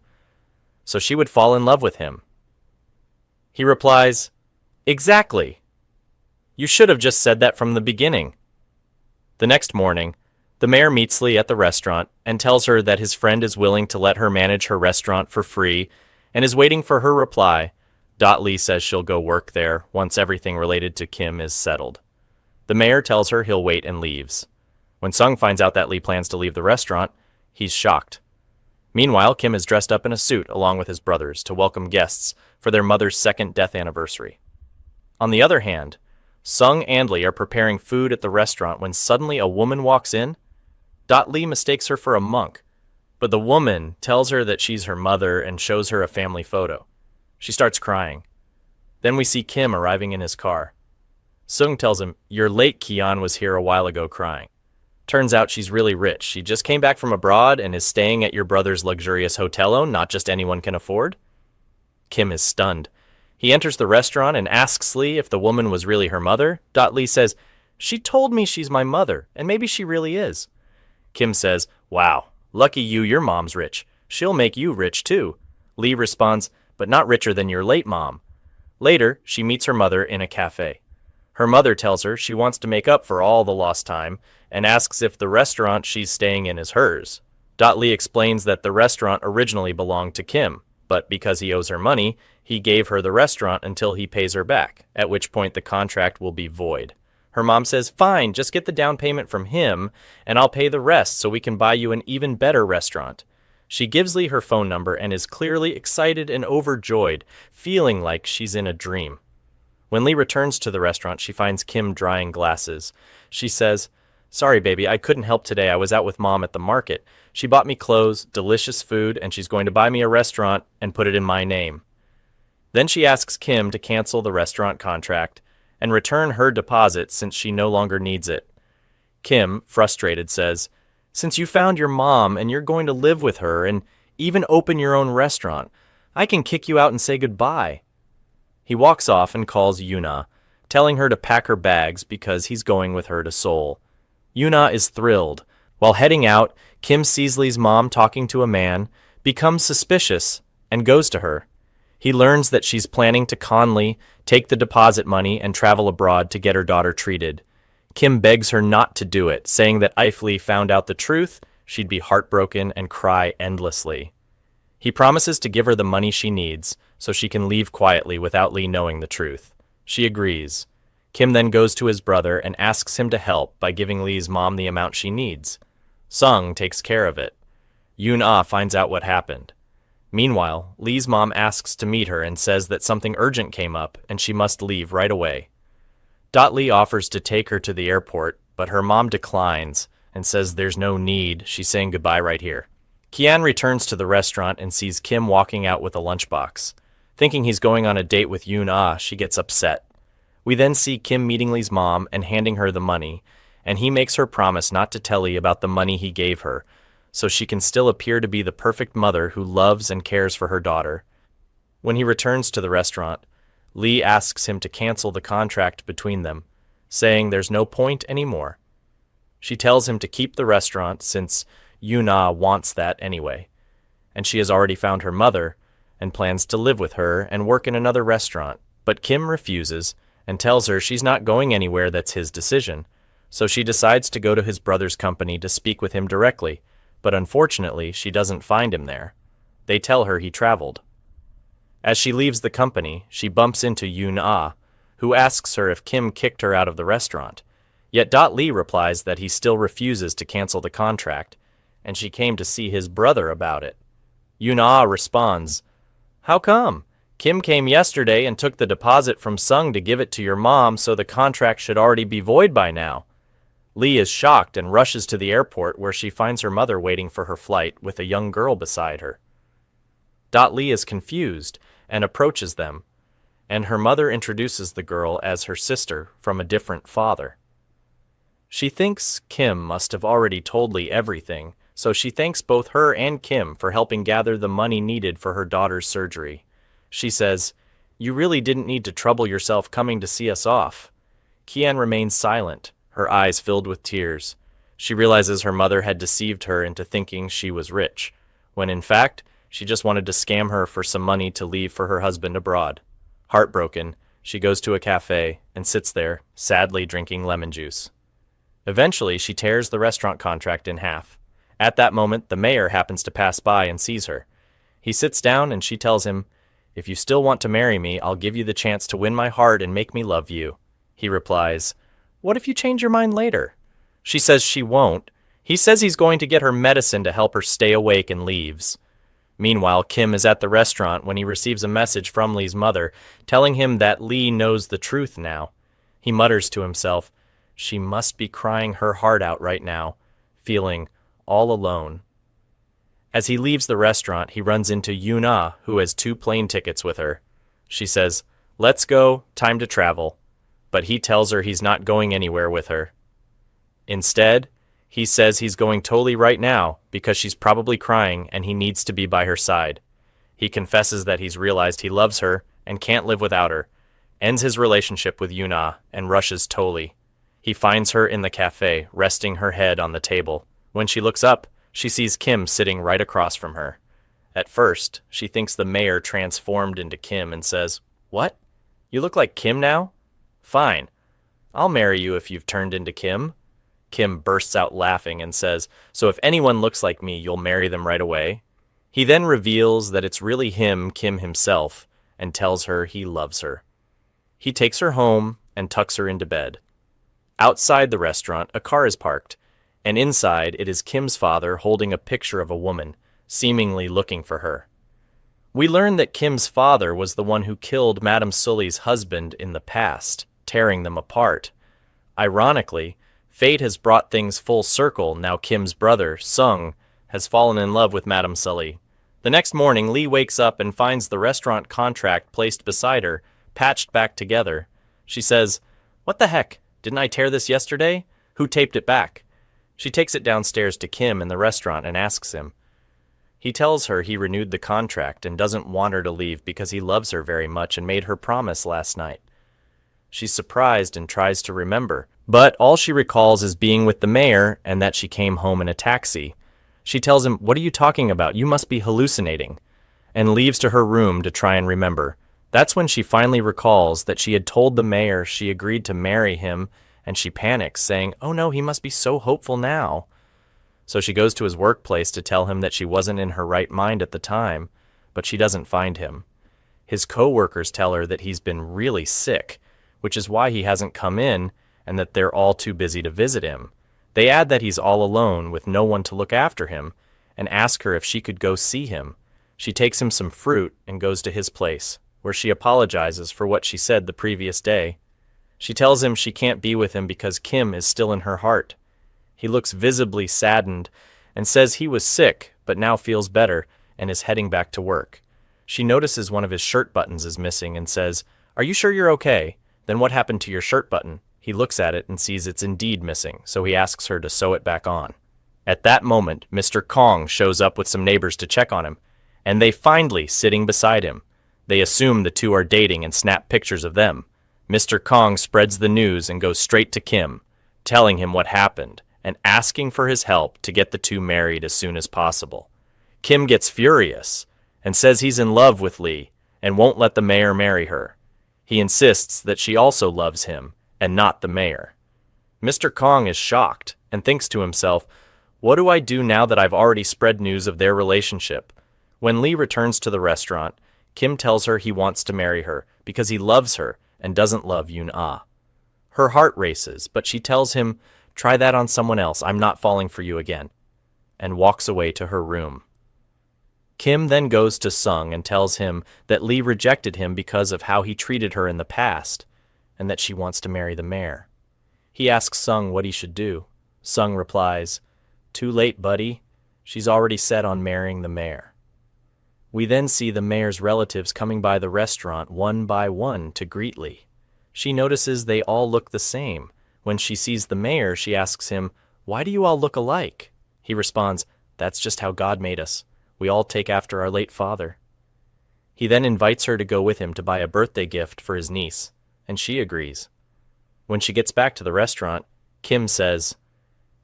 Speaker 1: so she would fall in love with him. He replies, "Exactly. You should have just said that from the beginning." The next morning, the mayor meets Lee at the restaurant and tells her that his friend is willing to let her manage her restaurant for free and is waiting for her reply. Lee says she'll go work there once everything related to Kim is settled. The mayor tells her he'll wait and leaves. When Sung finds out that Lee plans to leave the restaurant, he's shocked. Meanwhile, Kim is dressed up in a suit along with his brothers to welcome guests for their mother's second death anniversary. On the other hand, Sung and Lee are preparing food at the restaurant when suddenly a woman walks in. Lee mistakes her for a monk, but the woman tells her that she's her mother and shows her a family photo. She starts crying. Then we see Kim arriving in his car. Sung tells him, "You're late, Kian was here a while ago crying. Turns out she's really rich. She just came back from abroad and is staying at your brother's luxurious hotel not just anyone can afford." Kim is stunned. He enters the restaurant and asks Lee if the woman was really her mother. Lee says, "She told me she's my mother, and maybe she really is." Kim says, "Wow, lucky you, your mom's rich. She'll make you rich too." Lee responds, "But not richer than your late mom." Later, she meets her mother in a cafe. Her mother tells her she wants to make up for all the lost time and asks if the restaurant she's staying in is hers. Lee explains that the restaurant originally belonged to Kim, but because he owes her money, he gave her the restaurant until he pays her back, at which point the contract will be void. Her mom says, "Fine, just get the down payment from him, and I'll pay the rest so we can buy you an even better restaurant." She gives Lee her phone number and is clearly excited and overjoyed, feeling like she's in a dream. When Lee returns to the restaurant, she finds Kim drying glasses. She says, "Sorry, baby, I couldn't help today. I was out with Mom at the market. She bought me clothes, delicious food, and she's going to buy me a restaurant and put it in my name." Then she asks Kim to cancel the restaurant contract and return her deposit since she no longer needs it. Kim, frustrated, says, "Since you found your mom and you're going to live with her and even open your own restaurant, I can kick you out and say goodbye." He walks off and calls Yuna, telling her to pack her bags because he's going with her to Seoul. Yuna is thrilled. While heading out, Kim sees Lee's mom talking to a man, becomes suspicious, and goes to her. He learns that she's planning to con Lee, take the deposit money, and travel abroad to get her daughter treated. Kim begs her not to do it, saying that if Lee found out the truth, she'd be heartbroken and cry endlessly. He promises to give her the money she needs, so she can leave quietly without Lee knowing the truth. She agrees. Kim then goes to his brother and asks him to help by giving Lee's mom the amount she needs. Sung takes care of it. Yoon-ah finds out what happened. Meanwhile, Lee's mom asks to meet her and says that something urgent came up and she must leave right away. Lee offers to take her to the airport, but her mom declines and says there's no need, she's saying goodbye right here. Kian returns to the restaurant and sees Kim walking out with a lunchbox. Thinking he's going on a date with Yoon-ah, she gets upset. We then see Kim meeting Lee's mom and handing her the money, and he makes her promise not to tell Lee about the money he gave her, so she can still appear to be the perfect mother who loves and cares for her daughter. When he returns to the restaurant, Lee asks him to cancel the contract between them, saying there's no point anymore. She tells him to keep the restaurant since Yoon-ah wants that anyway, and she has already found her mother and plans to live with her and work in another restaurant, but Kim refuses and tells her she's not going anywhere that's his decision, so she decides to go to his brother's company to speak with him directly, but unfortunately she doesn't find him there. They tell her he traveled. As she leaves the company, she bumps into Yoon-ah, who asks her if Kim kicked her out of the restaurant. Yet Lee replies that he still refuses to cancel the contract, and she came to see his brother about it. Yoon-ah responds, "How come? Kim came yesterday and took the deposit from Sung to give it to your mom, so the contract should already be void by now." Lee is shocked and rushes to the airport where she finds her mother waiting for her flight with a young girl beside her. Lee is confused and approaches them, and her mother introduces the girl as her sister from a different father. She thinks Kim must have already told Lee everything, so she thanks both her and Kim for helping gather the money needed for her daughter's surgery. She says, "You really didn't need to trouble yourself coming to see us off." Kian remains silent, her eyes filled with tears. She realizes her mother had deceived her into thinking she was rich, when in fact, she just wanted to scam her for some money to leave for her husband abroad. Heartbroken, she goes to a cafe and sits there, sadly drinking lemon juice. Eventually, she tears the restaurant contract in half. At that moment, the mayor happens to pass by and sees her. He sits down and she tells him, "If you still want to marry me, I'll give you the chance to win my heart and make me love you." He replies, "What if you change your mind later?" She says she won't. He says he's going to get her medicine to help her stay awake and leaves. Meanwhile, Kim is at the restaurant when he receives a message from Lee's mother telling him that Lee knows the truth now. He mutters to himself, she must be crying her heart out right now, feeling all alone. As he leaves the restaurant, he runs into Yoon-ah, who has 2 plane tickets with her. She says, "Let's go, time to travel," but he tells her he's not going anywhere with her. Instead, he says he's going totally right now because she's probably crying and he needs to be by her side. He confesses that he's realized he loves her and can't live without her, ends his relationship with Yoon-ah, and rushes Toli. He finds her in the cafe, resting her head on the table. When she looks up, she sees Kim sitting right across from her. At first, she thinks the mayor transformed into Kim and says, "What? You look like Kim now? Fine. I'll marry you if you've turned into Kim." Kim bursts out laughing and says, "So if anyone looks like me, you'll marry them right away?" He then reveals that it's really him, Kim himself, and tells her he loves her. He takes her home and tucks her into bed. Outside the restaurant, a car is parked, and inside it is Kim's father holding a picture of a woman, seemingly looking for her. We learn that Kim's father was the one who killed Madame Sully's husband in the past, tearing them apart. Ironically, fate has brought things full circle now Kim's brother, Sung, has fallen in love with Madame Sully. The next morning, Lee wakes up and finds the restaurant contract placed beside her, patched back together. She says, "What the heck? Didn't I tear this yesterday? Who taped it back?" She takes it downstairs to Kim in the restaurant and asks him. He tells her he renewed the contract and doesn't want her to leave because he loves her very much and made her promise last night. She's surprised and tries to remember, but all she recalls is being with the mayor and that she came home in a taxi. She tells him, "What are you talking about? You must be hallucinating," and leaves to her room to try and remember. That's when she finally recalls that she had told the mayor she agreed to marry him, and she panics, saying, "Oh no, he must be so hopeful now." So she goes to his workplace to tell him that she wasn't in her right mind at the time, but she doesn't find him. His co-workers tell her that he's been really sick, which is why he hasn't come in, and that they're all too busy to visit him. They add that he's all alone with no one to look after him, and ask her if she could go see him. She takes him some fruit and goes to his place, where she apologizes for what she said the previous day. She tells him she can't be with him because Kim is still in her heart. He looks visibly saddened and says he was sick but now feels better and is heading back to work. She notices one of his shirt buttons is missing and says, "Are you sure you're okay? Then what happened to your shirt button?" He looks at it and sees it's indeed missing, so he asks her to sew it back on. At that moment, Mr. Kong shows up with some neighbors to check on him, and they find Lee sitting beside him. They assume the two are dating and snap pictures of them. Mr. Kong spreads the news and goes straight to Kim, telling him what happened and asking for his help to get the two married as soon as possible. Kim gets furious and says he's in love with Lee and won't let the mayor marry her. He insists that she also loves him and not the mayor. Mr. Kong is shocked and thinks to himself, "What do I do now that I've already spread news of their relationship?" When Lee returns to the restaurant, Kim tells her he wants to marry her because he loves her and doesn't love Yoon-ah. Her heart races, but she tells him, "Try that on someone else, I'm not falling for you again," and walks away to her room. Kim then goes to Sung and tells him that Lee rejected him because of how he treated her in the past, and that she wants to marry the mayor. He asks Sung what he should do. Sung replies, "Too late, buddy. She's already set on marrying the mayor." We then see the mayor's relatives coming by the restaurant one by one to greet Lee. She notices they all look the same. When she sees the mayor, she asks him, "Why do you all look alike?" He responds, "That's just how God made us. We all take after our late father." He then invites her to go with him to buy a birthday gift for his niece, and she agrees. When she gets back to the restaurant, Kim says,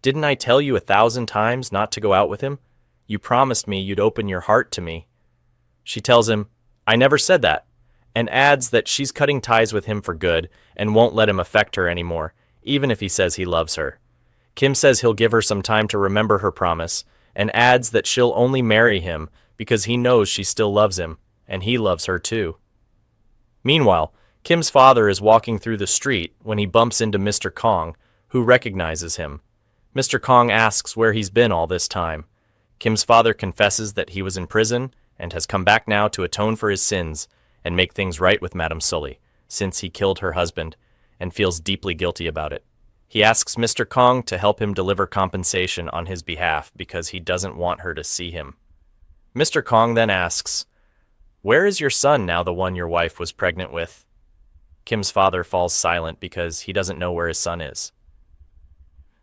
Speaker 1: "Didn't I tell you 1,000 times not to go out with him? You promised me you'd open your heart to me." She tells him, "I never said that," and adds that she's cutting ties with him for good and won't let him affect her anymore, even if he says he loves her. Kim says he'll give her some time to remember her promise, and adds that she'll only marry him because he knows she still loves him, and he loves her too. Meanwhile, Kim's father is walking through the street when he bumps into Mr. Kong, who recognizes him. Mr. Kong asks where he's been all this time. Kim's father confesses that he was in prison and has come back now to atone for his sins and make things right with Madame Sully, since he killed her husband, and feels deeply guilty about it. He asks Mr. Kong to help him deliver compensation on his behalf because he doesn't want her to see him. Mr. Kong then asks, "Where is your son now, the one your wife was pregnant with?" Kim's father falls silent because he doesn't know where his son is.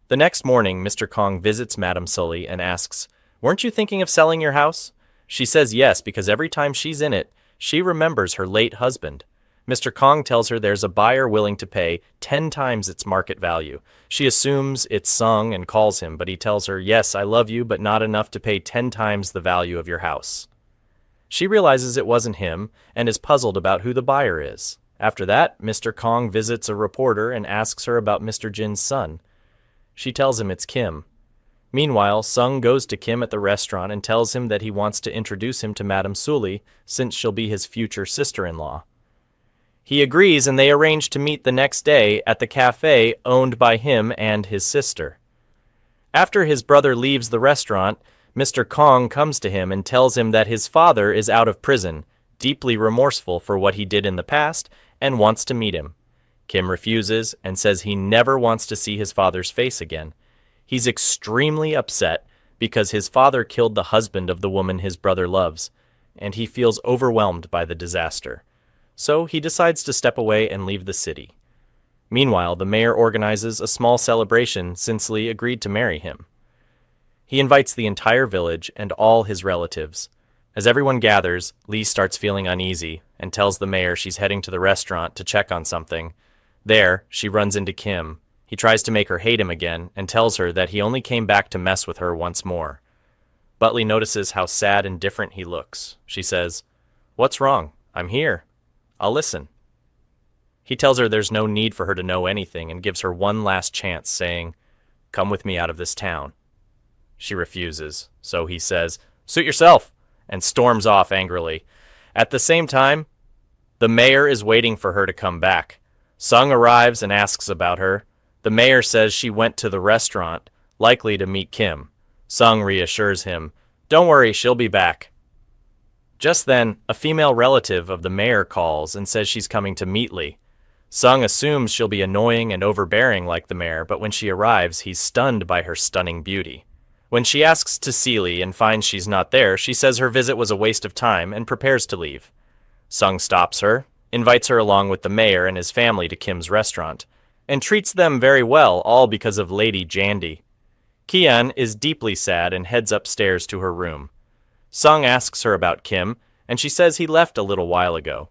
Speaker 1: The next morning, Mr. Kong visits Madame Sully and asks, "Weren't you thinking of selling your house?" She says yes because every time she's in it, she remembers her late husband. Mr. Kong tells her there's a buyer willing to pay 10 times its market value. She assumes it's Sung and calls him, but he tells her, "Yes, I love you, but not enough to pay 10 times the value of your house." She realizes it wasn't him and is puzzled about who the buyer is. After that, Mr. Kong visits a reporter and asks her about Mr. Jin's son. She tells him it's Kim. Meanwhile, Sung goes to Kim at the restaurant and tells him that he wants to introduce him to Madame Sully since she'll be his future sister-in-law. He agrees and they arrange to meet the next day at the cafe owned by him and his sister. After his brother leaves the restaurant, Mr. Kong comes to him and tells him that his father is out of prison, deeply remorseful for what he did in the past, and wants to meet him. Kim refuses and says he never wants to see his father's face again. He's extremely upset because his father killed the husband of the woman his brother loves, and he feels overwhelmed by the disaster. So he decides to step away and leave the city. Meanwhile, the mayor organizes a small celebration since Lee agreed to marry him. He invites the entire village and all his relatives. As everyone gathers, Lee starts feeling uneasy and tells the mayor she's heading to the restaurant to check on something. There, she runs into Kim. He tries to make her hate him again and tells her that he only came back to mess with her once more. But Lee notices how sad and different he looks. She says, "What's wrong? I'm here. I'll listen." He tells her there's no need for her to know anything and gives her one last chance, saying, "Come with me out of this town." She refuses, so he says, "Suit yourself," and storms off angrily. At the same time, the mayor is waiting for her to come back. Sung arrives and asks about her. The mayor says she went to the restaurant, likely to meet Kim. Sung reassures him, "Don't worry, she'll be back." Just then, a female relative of the mayor calls and says she's coming to meet Lee. Sung assumes she'll be annoying and overbearing like the mayor, but when she arrives, he's stunned by her stunning beauty. When she asks to see Lee and finds she's not there, she says her visit was a waste of time and prepares to leave. Sung stops her, invites her along with the mayor and his family to Kim's restaurant, and treats them very well, all because of Lady Jandy. Kian is deeply sad and heads upstairs to her room. Sung asks her about Kim, and she says he left a little while ago.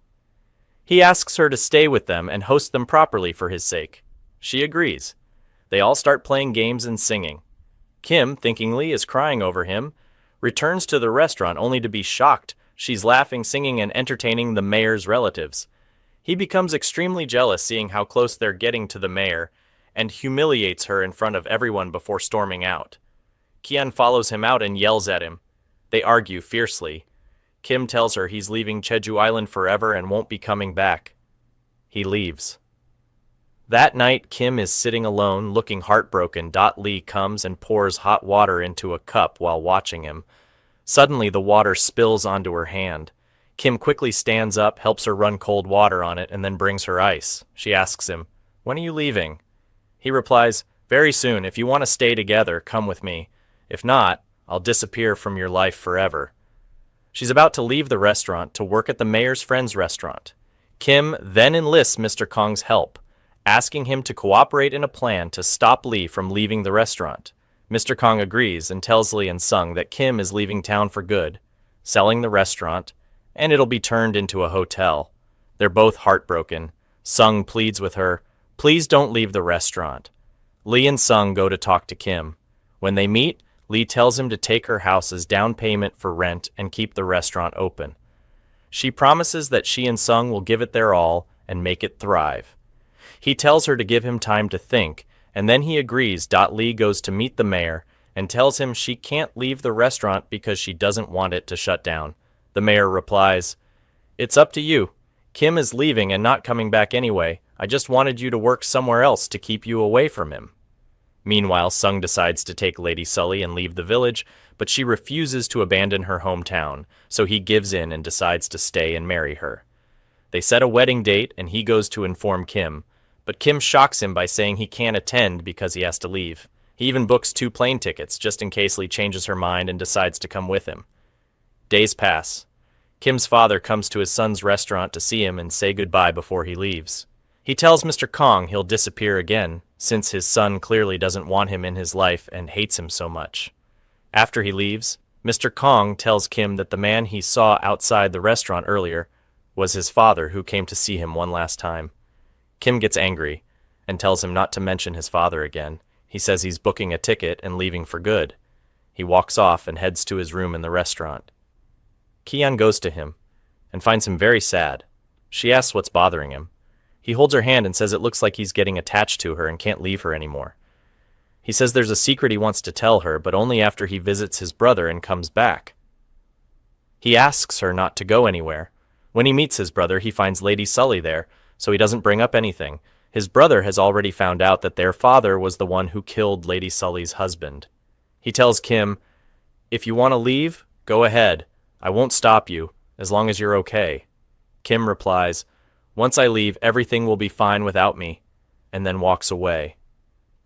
Speaker 1: He asks her to stay with them and host them properly for his sake. She agrees. They all start playing games and singing. Kim, thinking Lee is crying over him, returns to the restaurant only to be shocked. She's laughing, singing, and entertaining the mayor's relatives. He becomes extremely jealous seeing how close they're getting to the mayor and humiliates her in front of everyone before storming out. Kian follows him out and yells at him. They argue fiercely. Kim tells her he's leaving Jeju Island forever and won't be coming back. He leaves. That night, Kim is sitting alone, looking heartbroken. Lee comes and pours hot water into a cup while watching him. Suddenly, the water spills onto her hand. Kim quickly stands up, helps her run cold water on it, and then brings her ice. She asks him, "When are you leaving?" He replies, "Very soon. If you want to stay together, come with me. If not, I'll disappear from your life forever." She's about to leave the restaurant to work at the mayor's friend's restaurant. Kim then enlists Mr. Kong's help, asking him to cooperate in a plan to stop Lee from leaving the restaurant. Mr. Kong agrees and tells Lee and Sung that Kim is leaving town for good, selling the restaurant, and it'll be turned into a hotel. They're both heartbroken. Sung pleads with her, "Please don't leave the restaurant." Lee and Sung go to talk to Kim. When they meet, Lee tells him to take her house as down payment for rent and keep the restaurant open. She promises that she and Sung will give it their all and make it thrive. He tells her to give him time to think, and then he agrees. Lee goes to meet the mayor and tells him she can't leave the restaurant because she doesn't want it to shut down. The mayor replies, "It's up to you. Kim is leaving and not coming back anyway. I just wanted you to work somewhere else to keep you away from him." Meanwhile, Sung decides to take Lady Sully and leave the village, but she refuses to abandon her hometown, so he gives in and decides to stay and marry her. They set a wedding date and he goes to inform Kim, but Kim shocks him by saying he can't attend because he has to leave. He even books 2 plane tickets just in case Lee changes her mind and decides to come with him. Days pass. Kim's father comes to his son's restaurant to see him and say goodbye before he leaves. He tells Mr. Kong he'll disappear again, since his son clearly doesn't want him in his life and hates him so much. After he leaves, Mr. Kong tells Kim that the man he saw outside the restaurant earlier was his father who came to see him one last time. Kim gets angry and tells him not to mention his father again. He says he's booking a ticket and leaving for good. He walks off and heads to his room in the restaurant. Kian goes to him and finds him very sad. She asks what's bothering him. He holds her hand and says it looks like he's getting attached to her and can't leave her anymore. He says there's a secret he wants to tell her, but only after he visits his brother and comes back. He asks her not to go anywhere. When he meets his brother, he finds Lady Sully there, so he doesn't bring up anything. His brother has already found out that their father was the one who killed Lady Sully's husband. He tells Kim, "If you want to leave, go ahead. I won't stop you, as long as you're okay." Kim replies, "Once I leave, everything will be fine without me," and then walks away.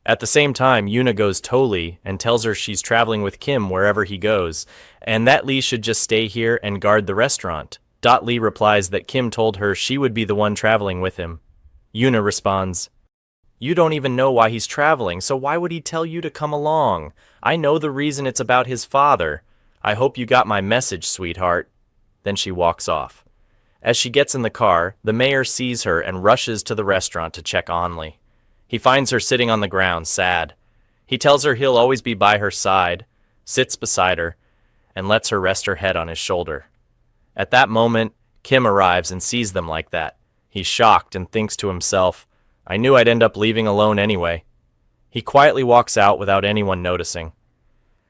Speaker 1: At the same time, Yuna goes to Lee and tells her she's traveling with Kim wherever he goes, and that Lee should just stay here and guard the restaurant. Lee replies that Kim told her she would be the one traveling with him. Yuna responds, "You don't even know why he's traveling, so why would he tell you to come along? I know the reason, it's about his father. I hope you got my message, sweetheart." Then she walks off. As she gets in the car, the mayor sees her and rushes to the restaurant to check on Lee. He finds her sitting on the ground, sad. He tells her he'll always be by her side, sits beside her, and lets her rest her head on his shoulder. At that moment, Kim arrives and sees them like that. He's shocked and thinks to himself, "I knew I'd end up leaving alone anyway." He quietly walks out without anyone noticing.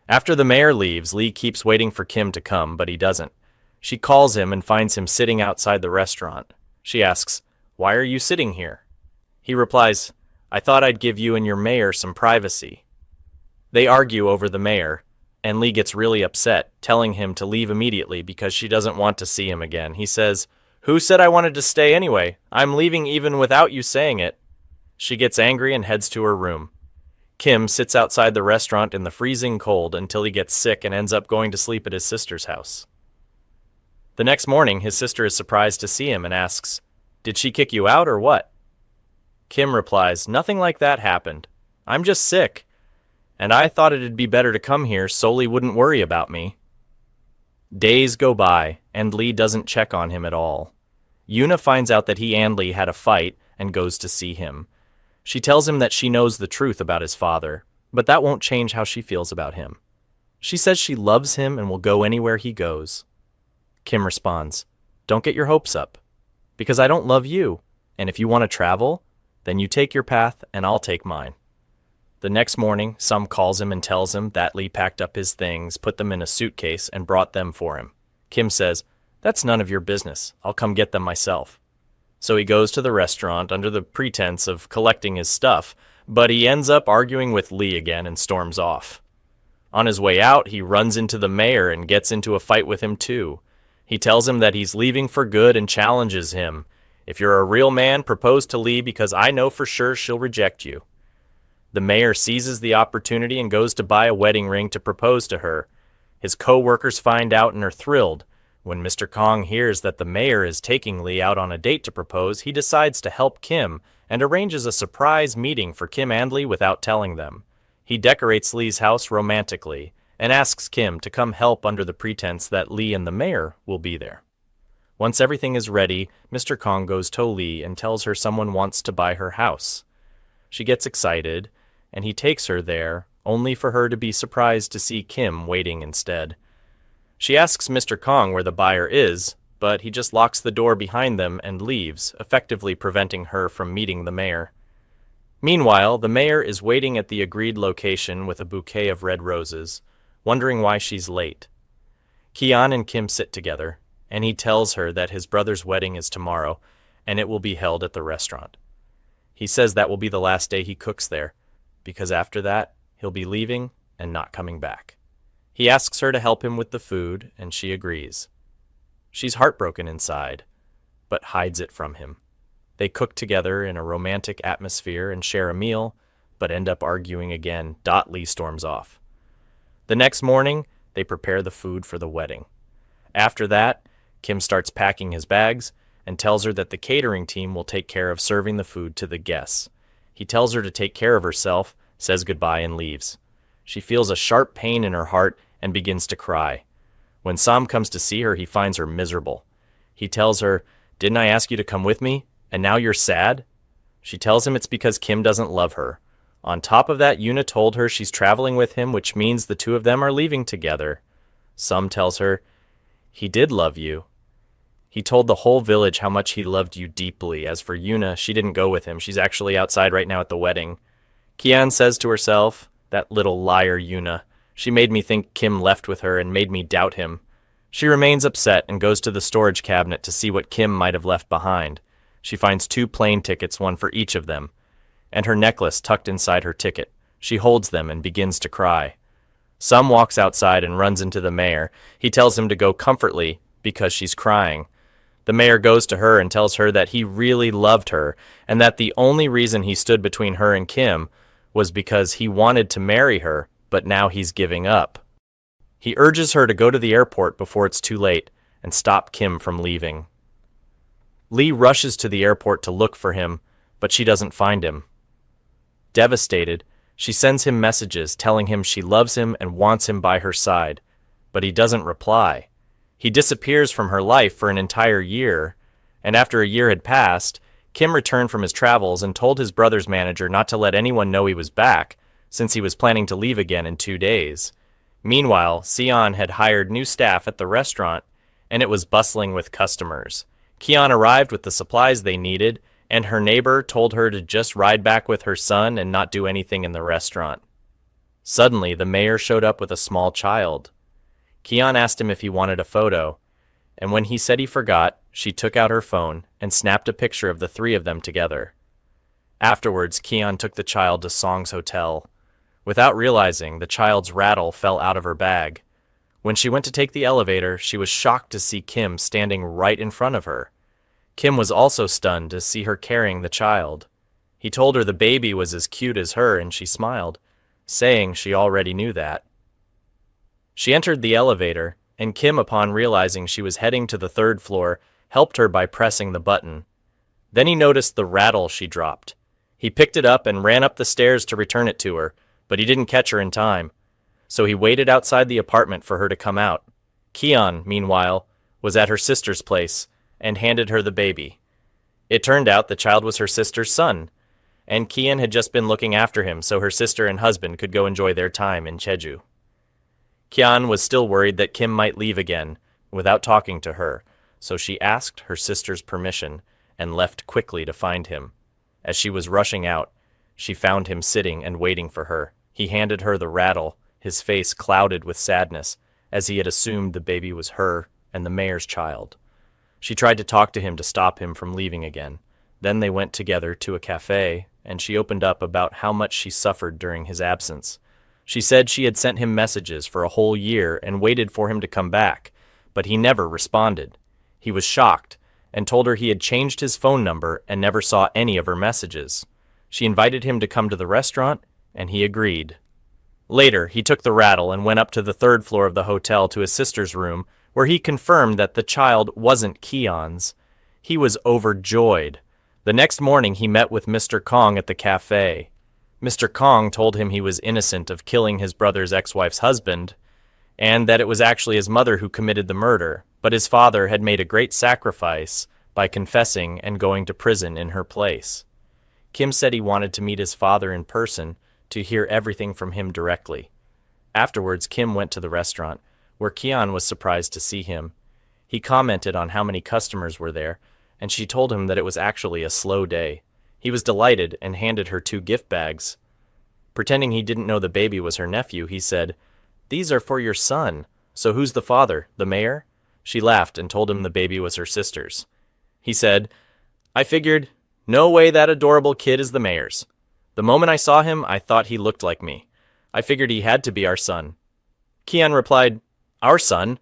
Speaker 1: After the mayor leaves, Lee keeps waiting for Kim to come, but he doesn't. She calls him and finds him sitting outside the restaurant. She asks, "Why are you sitting here?" He replies, "I thought I'd give you and your mayor some privacy." They argue over the mayor, and Lee gets really upset, telling him to leave immediately because she doesn't want to see him again. He says, "Who said I wanted to stay anyway? I'm leaving even without you saying it." She gets angry and heads to her room. Kim sits outside the restaurant in the freezing cold until he gets sick and ends up going to sleep at his sister's house. The next morning, his sister is surprised to see him and asks, "Did she kick you out or what?" Kim replies, "Nothing like that happened. I'm just sick, and I thought it'd be better to come here so Lee wouldn't worry about me." Days go by, and Lee doesn't check on him at all. Yuna finds out that he and Lee had a fight and goes to see him. She tells him that she knows the truth about his father, but that won't change how she feels about him. She says she loves him and will go anywhere he goes. Kim responds, "Don't get your hopes up, because I don't love you, and if you want to travel, then you take your path and I'll take mine." The next morning, Sum calls him and tells him that Lee packed up his things, put them in a suitcase, and brought them for him. Kim says, "That's none of your business. I'll come get them myself." So he goes to the restaurant under the pretense of collecting his stuff, but he ends up arguing with Lee again and storms off. On his way out, he runs into the mayor and gets into a fight with him too. He tells him that he's leaving for good and challenges him. "If you're a real man, propose to Lee because I know for sure she'll reject you." The mayor seizes the opportunity and goes to buy a wedding ring to propose to her. His co-workers find out and are thrilled. When Mr. Kong hears that the mayor is taking Lee out on a date to propose, he decides to help Kim and arranges a surprise meeting for Kim and Lee without telling them. He decorates Lee's house romantically and asks Kim to come help under the pretense that Lee and the mayor will be there. Once everything is ready, Mr. Kong goes to Lee and tells her someone wants to buy her house. She gets excited, and he takes her there, only for her to be surprised to see Kim waiting instead. She asks Mr. Kong where the buyer is, but he just locks the door behind them and leaves, effectively preventing her from meeting the mayor. Meanwhile, the mayor is waiting at the agreed location with a bouquet of red roses, wondering why she's late. Kian and Kim sit together, and he tells her that his brother's wedding is tomorrow, and it will be held at the restaurant. He says that will be the last day he cooks there, because after that, he'll be leaving and not coming back. He asks her to help him with the food, and she agrees. She's heartbroken inside, but hides it from him. They cook together in a romantic atmosphere and share a meal, but end up arguing again. Lee storms off. The next morning, they prepare the food for the wedding. After that, Kim starts packing his bags and tells her that the catering team will take care of serving the food to the guests. He tells her to take care of herself, says goodbye, and leaves. She feels a sharp pain in her heart and begins to cry. When Sam comes to see her, he finds her miserable. He tells her, "Didn't I ask you to come with me? And now you're sad?" She tells him it's because Kim doesn't love her. On top of that, Yuna told her she's traveling with him, which means the two of them are leaving together. Sam tells her, "He did love you. He told the whole village how much he loved you deeply. As for Yuna, she didn't go with him. She's actually outside right now at the wedding." Kian says to herself, "That little liar Yuna. She made me think Kim left with her and made me doubt him." She remains upset and goes to the storage cabinet to see what Kim might have left behind. She finds 2 plane tickets, one for each of them, and her necklace tucked inside her ticket. She holds them and begins to cry. Sum walks outside and runs into the mayor. He tells him to go comfortably because she's crying. The mayor goes to her and tells her that he really loved her and that the only reason he stood between her and Kim was because he wanted to marry her, but now he's giving up. He urges her to go to the airport before it's too late and stop Kim from leaving. Lee rushes to the airport to look for him, but she doesn't find him. Devastated, she sends him messages telling him she loves him and wants him by her side, but he doesn't reply. He disappears from her life for an entire year, and after a year had passed, Kim returned from his travels and told his brother's manager not to let anyone know he was back, since he was planning to leave again in 2 days. Meanwhile, Sion had hired new staff at the restaurant, and it was bustling with customers. Kian arrived with the supplies they needed, and her neighbor told her to just ride back with her son and not do anything in the restaurant. Suddenly, the mayor showed up with a small child. Kian asked him if he wanted a photo, and when he said he forgot, she took out her phone and snapped a picture of the 3 of them together. Afterwards, Kian took the child to Song's hotel. Without realizing, the child's rattle fell out of her bag. When she went to take the elevator, she was shocked to see Kim standing right in front of her. Kim was also stunned to see her carrying the child. He told her the baby was as cute as her, and she smiled, saying she already knew that. She entered the elevator, and Kim, upon realizing she was heading to the 3rd floor, helped her by pressing the button. Then he noticed the rattle she dropped. He picked it up and ran up the stairs to return it to her, but he didn't catch her in time. So he waited outside the apartment for her to come out. Kian, meanwhile, was at her sister's place and handed her the baby. It turned out the child was her sister's son, and Kian had just been looking after him so her sister and husband could go enjoy their time in Jeju. Kian was still worried that Kim might leave again without talking to her, so she asked her sister's permission and left quickly to find him. As she was rushing out, she found him sitting and waiting for her. He handed her the rattle, his face clouded with sadness, as he had assumed the baby was her and the mayor's child. She tried to talk to him to stop him from leaving again. Then they went together to a cafe, and she opened up about how much she suffered during his absence. She said she had sent him messages for a whole year and waited for him to come back, but he never responded. He was shocked and told her he had changed his phone number and never saw any of her messages. She invited him to come to the restaurant, and he agreed. Later, he took the rattle and went up to the 3rd floor of the hotel to his sister's room, where he confirmed that the child wasn't Kian's. He was overjoyed. The next morning, he met with Mr. Kong at the cafe. Mr. Kong told him he was innocent of killing his brother's ex-wife's husband, and that it was actually his mother who committed the murder, but his father had made a great sacrifice by confessing and going to prison in her place. Kim said he wanted to meet his father in person to hear everything from him directly. Afterwards, Kim went to the restaurant, where Kian was surprised to see him. He commented on how many customers were there, and she told him that it was actually a slow day. He was delighted and handed her 2 gift bags. Pretending he didn't know the baby was her nephew, he said, "These are for your son. So who's the father, the mayor?" She laughed and told him the baby was her sister's. He said, "I figured, no way that adorable kid is the mayor's. The moment I saw him, I thought he looked like me. I figured he had to be our son." Kian replied, "Our son?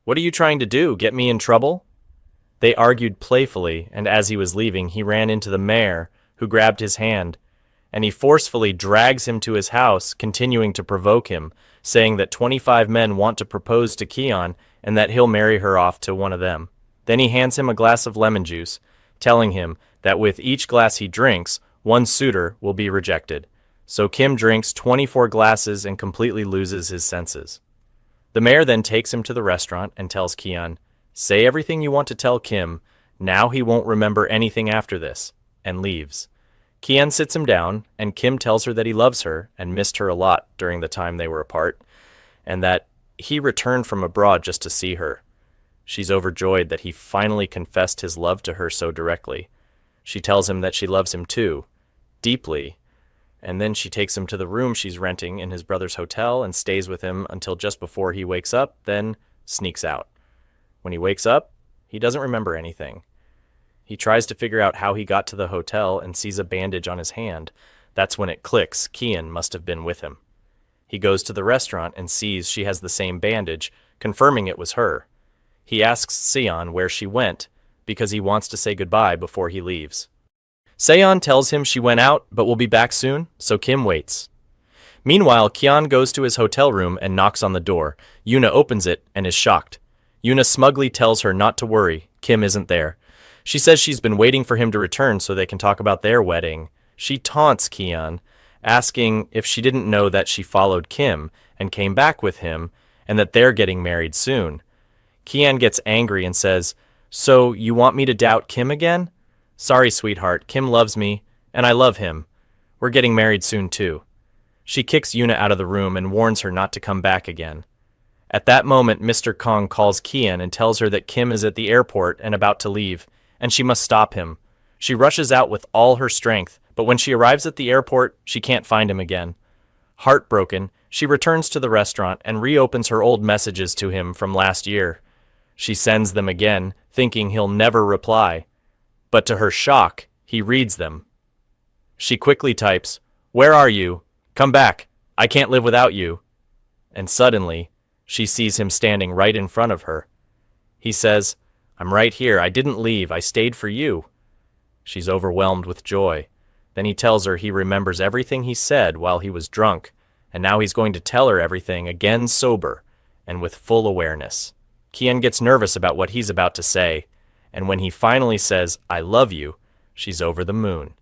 Speaker 1: What are you trying to do, get me in trouble?" They argued playfully, and as he was leaving, he ran into the mayor, who grabbed his hand, and he forcefully drags him to his house, continuing to provoke him, saying that 25 men want to propose to Kian and that he'll marry her off to one of them. Then he hands him a glass of lemon juice, telling him that with each glass he drinks, one suitor will be rejected. So Kim drinks 24 glasses and completely loses his senses. The mayor then takes him to the restaurant and tells Kian, "Say everything you want to tell Kim. Now he won't remember anything after this," and leaves. Kian sits him down, and Kim tells her that he loves her and missed her a lot during the time they were apart, and that he returned from abroad just to see her. She's overjoyed that he finally confessed his love to her so directly. She tells him that she loves him too, deeply, and then she takes him to the room she's renting in his brother's hotel and stays with him until just before he wakes up, then sneaks out. When he wakes up, he doesn't remember anything. He tries to figure out how he got to the hotel and sees a bandage on his hand. That's when it clicks, Kian must have been with him. He goes to the restaurant and sees she has the same bandage, confirming it was her. He asks Seon where she went because he wants to say goodbye before he leaves. Seon tells him she went out but will be back soon, so Kim waits. Meanwhile, Kian goes to his hotel room and knocks on the door. Yuna opens it and is shocked. Yuna smugly tells her not to worry, Kim isn't there. She says she's been waiting for him to return so they can talk about their wedding. She taunts Kian, asking if she didn't know that she followed Kim and came back with him and that they're getting married soon. Kian gets angry and says, "So you want me to doubt Kim again? Sorry, sweetheart, Kim loves me, and I love him. We're getting married soon too." She kicks Yuna out of the room and warns her not to come back again. At that moment, Mr. Kong calls Kian and tells her that Kim is at the airport and about to leave, and she must stop him. She rushes out with all her strength, but when she arrives at the airport, she can't find him again. Heartbroken, she returns to the restaurant and reopens her old messages to him from last year. She sends them again, thinking he'll never reply. But to her shock, he reads them. She quickly types, "Where are you? Come back. I can't live without you." And suddenly, she sees him standing right in front of her. He says, "I'm right here. I didn't leave. I stayed for you." She's overwhelmed with joy. Then he tells her he remembers everything he said while he was drunk, and now he's going to tell her everything again sober and with full awareness. Kian gets nervous about what he's about to say, and when he finally says, "I love you," she's over the moon.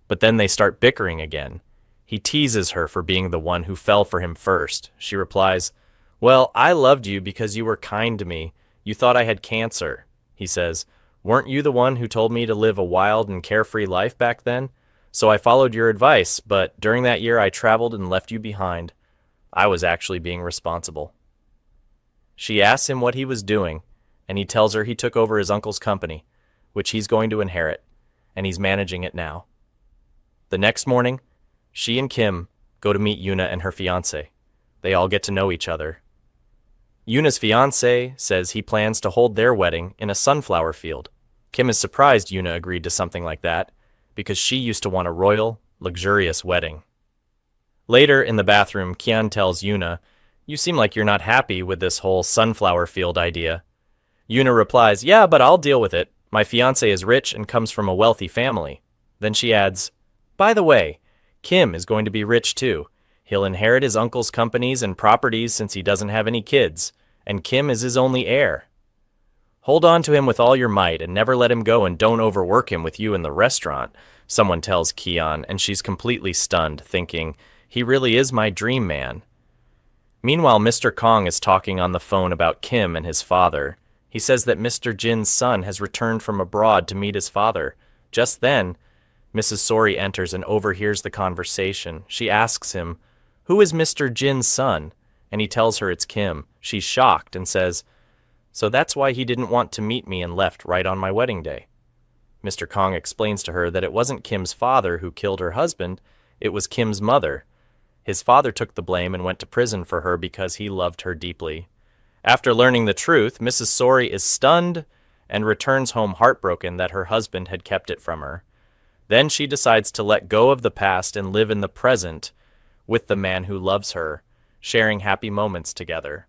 Speaker 1: But then they start bickering again. He teases her for being the one who fell for him first. She replies, "Well, I loved you because you were kind to me. You thought I had cancer." He says, "Weren't you the one who told me to live a wild and carefree life back then? So I followed your advice, but during that year I traveled and left you behind. I was actually being responsible." She asks him what he was doing, and he tells her he took over his uncle's company, which he's going to inherit, and he's managing it now. The next morning, she and Kim go to meet Yuna and her fiancé. They all get to know each other. Yuna's fiancé says he plans to hold their wedding in a sunflower field. Kim is surprised Yuna agreed to something like that, because she used to want a royal, luxurious wedding. Later in the bathroom, Kian tells Yuna, "You seem like you're not happy with this whole sunflower field idea." Yuna replies, "Yeah, but I'll deal with it. My fiancé is rich and comes from a wealthy family." Then she adds, "By the way, Kim is going to be rich too. He'll inherit his uncle's companies and properties since he doesn't have any kids, and Kim is his only heir. Hold on to him with all your might and never let him go, and don't overwork him with you in the restaurant," someone tells Kian, and she's completely stunned, thinking, he really is my dream man. Meanwhile, Mr. Kong is talking on the phone about Kim and his father. He says that Mr. Jin's son has returned from abroad to meet his father. Just then, Mrs. Sori enters and overhears the conversation. She asks him, "Who is Mr. Jin's son?" And he tells her it's Kim. She's shocked and says, "So that's why he didn't want to meet me and left right on my wedding day." Mr. Kong explains to her that it wasn't Kim's father who killed her husband, it was Kim's mother. His father took the blame and went to prison for her because he loved her deeply. After learning the truth, Mrs. Sori is stunned and returns home heartbroken that her husband had kept it from her. Then she decides to let go of the past and live in the present with the man who loves her, sharing happy moments together.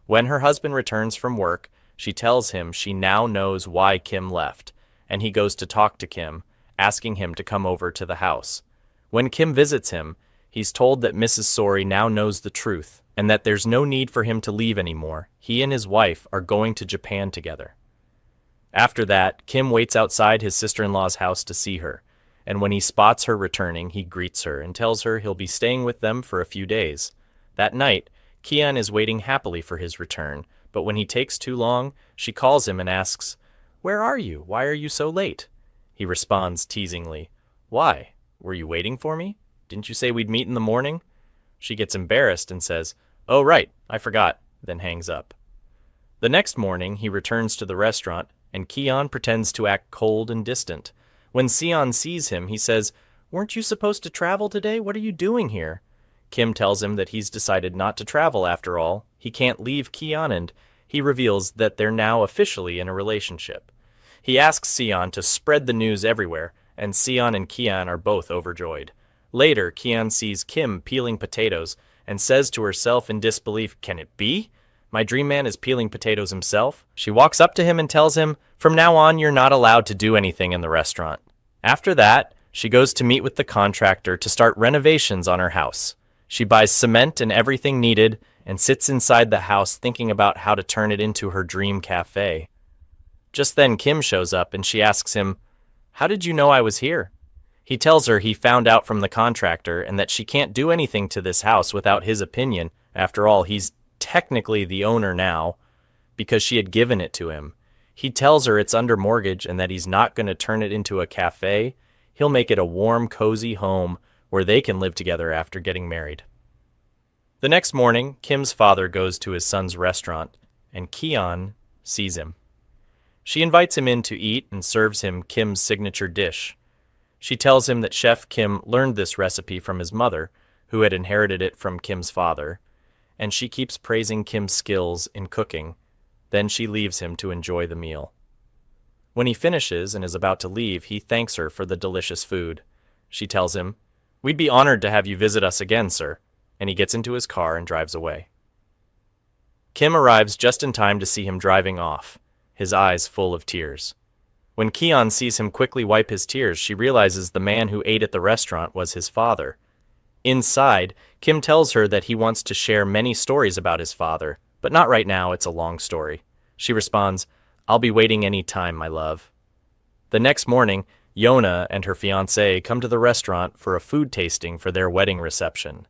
Speaker 1: When her husband returns from work, she tells him she now knows why Kim left, and he goes to talk to Kim, asking him to come over to the house. When Kim visits him, he's told that Mrs. Sori now knows the truth, and that there's no need for him to leave anymore. He and his wife are going to Japan together. After that, Kim waits outside his sister-in-law's house to see her, and when he spots her returning, he greets her and tells her he'll be staying with them for a few days. That night, Kian is waiting happily for his return, but when he takes too long, she calls him and asks, "Where are you? Why are you so late?" He responds teasingly, "Why? Were you waiting for me? Didn't you say we'd meet in the morning?" She gets embarrassed and says, "Oh, right, I forgot," then hangs up. The next morning, he returns to the restaurant, and Kian pretends to act cold and distant. When Seon sees him, he says, "Weren't you supposed to travel today? What are you doing here?" Kim tells him that he's decided not to travel after all. He can't leave Kian, and he reveals that they're now officially in a relationship. He asks Sion to spread the news everywhere, and Sion and Kian are both overjoyed. Later, Kian sees Kim peeling potatoes and says to herself in disbelief, "Can it be? My dream man is peeling potatoes himself?" She walks up to him and tells him, "From now on, you're not allowed to do anything in the restaurant." After that, she goes to meet with the contractor to start renovations on her house. She buys cement and everything needed and sits inside the house thinking about how to turn it into her dream cafe. Just then Kim shows up and she asks him, "How did you know I was here?" He tells her he found out from the contractor and that she can't do anything to this house without his opinion. After all, he's technically the owner now because she had given it to him. He tells her it's under mortgage and that he's not going to turn it into a cafe. He'll make it a warm, cozy home where they can live together after getting married. The next morning, Kim's father goes to his son's restaurant, and Kian sees him. She invites him in to eat and serves him Kim's signature dish. She tells him that Chef Kim learned this recipe from his mother, who had inherited it from Kim's father, and she keeps praising Kim's skills in cooking. Then she leaves him to enjoy the meal. When he finishes and is about to leave, he thanks her for the delicious food. She tells him, "We'd be honored to have you visit us again, sir," and he gets into his car and drives away. Kim arrives just in time to see him driving off, his eyes full of tears. When Kian sees him quickly wipe his tears, she realizes the man who ate at the restaurant was his father. Inside, Kim tells her that he wants to share many stories about his father, but not right now, it's a long story. She responds, "I'll be waiting any time, my love." The next morning, Yona and her fiancé come to the restaurant for a food tasting for their wedding reception.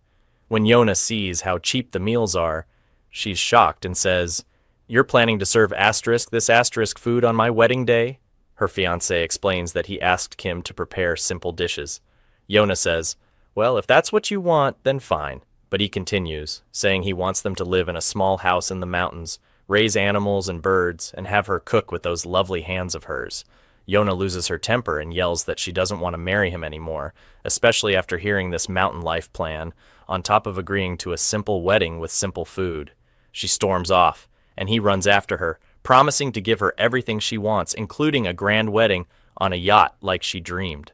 Speaker 1: When Yona sees how cheap the meals are, she's shocked and says, "You're planning to serve this asterisk food on my wedding day?" Her fiancé explains that he asked Kim to prepare simple dishes. Yona says, "Well, if that's what you want, then fine." But he continues, saying he wants them to live in a small house in the mountains, raise animals and birds, and have her cook with those lovely hands of hers. Yona loses her temper and yells that she doesn't want to marry him anymore, especially after hearing this mountain life plan, on top of agreeing to a simple wedding with simple food. She storms off, and he runs after her, promising to give her everything she wants, including a grand wedding on a yacht like she dreamed.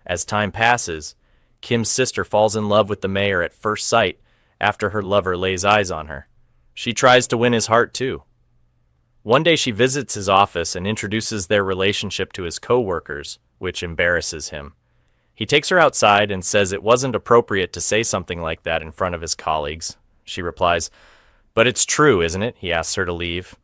Speaker 1: As time passes, Kim's sister falls in love with the mayor at first sight after her lover lays eyes on her. She tries to win his heart too. One day she visits his office and introduces their relationship to his co-workers, which embarrasses him. He takes her outside and says it wasn't appropriate to say something like that in front of his colleagues. She replies, "But it's true, isn't it?" He asks her to leave.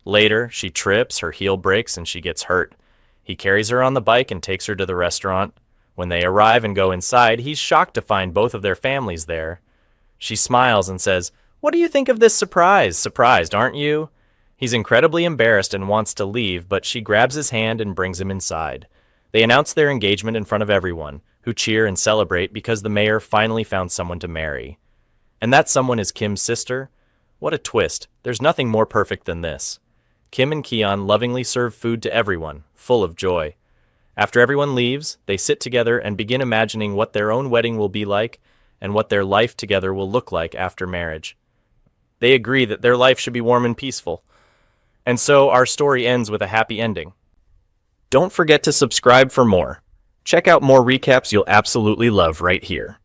Speaker 1: Later, she trips, her heel breaks, and she gets hurt. He carries her on the bike and takes her to the restaurant. When they arrive and go inside, he's shocked to find both of their families there. She smiles and says, "What do you think of this surprise? Surprised, aren't you?" He's incredibly embarrassed and wants to leave, but she grabs his hand and brings him inside. They announce their engagement in front of everyone, who cheer and celebrate because the mayor finally found someone to marry. And that someone is Kim's sister? What a twist. There's nothing more perfect than this. Kim and Kian lovingly serve food to everyone, full of joy. After everyone leaves, they sit together and begin imagining what their own wedding will be like and what their life together will look like after marriage. They agree that their life should be warm and peaceful. And so our story ends with a happy ending. Don't forget to subscribe for more. Check out more recaps you'll absolutely love right here.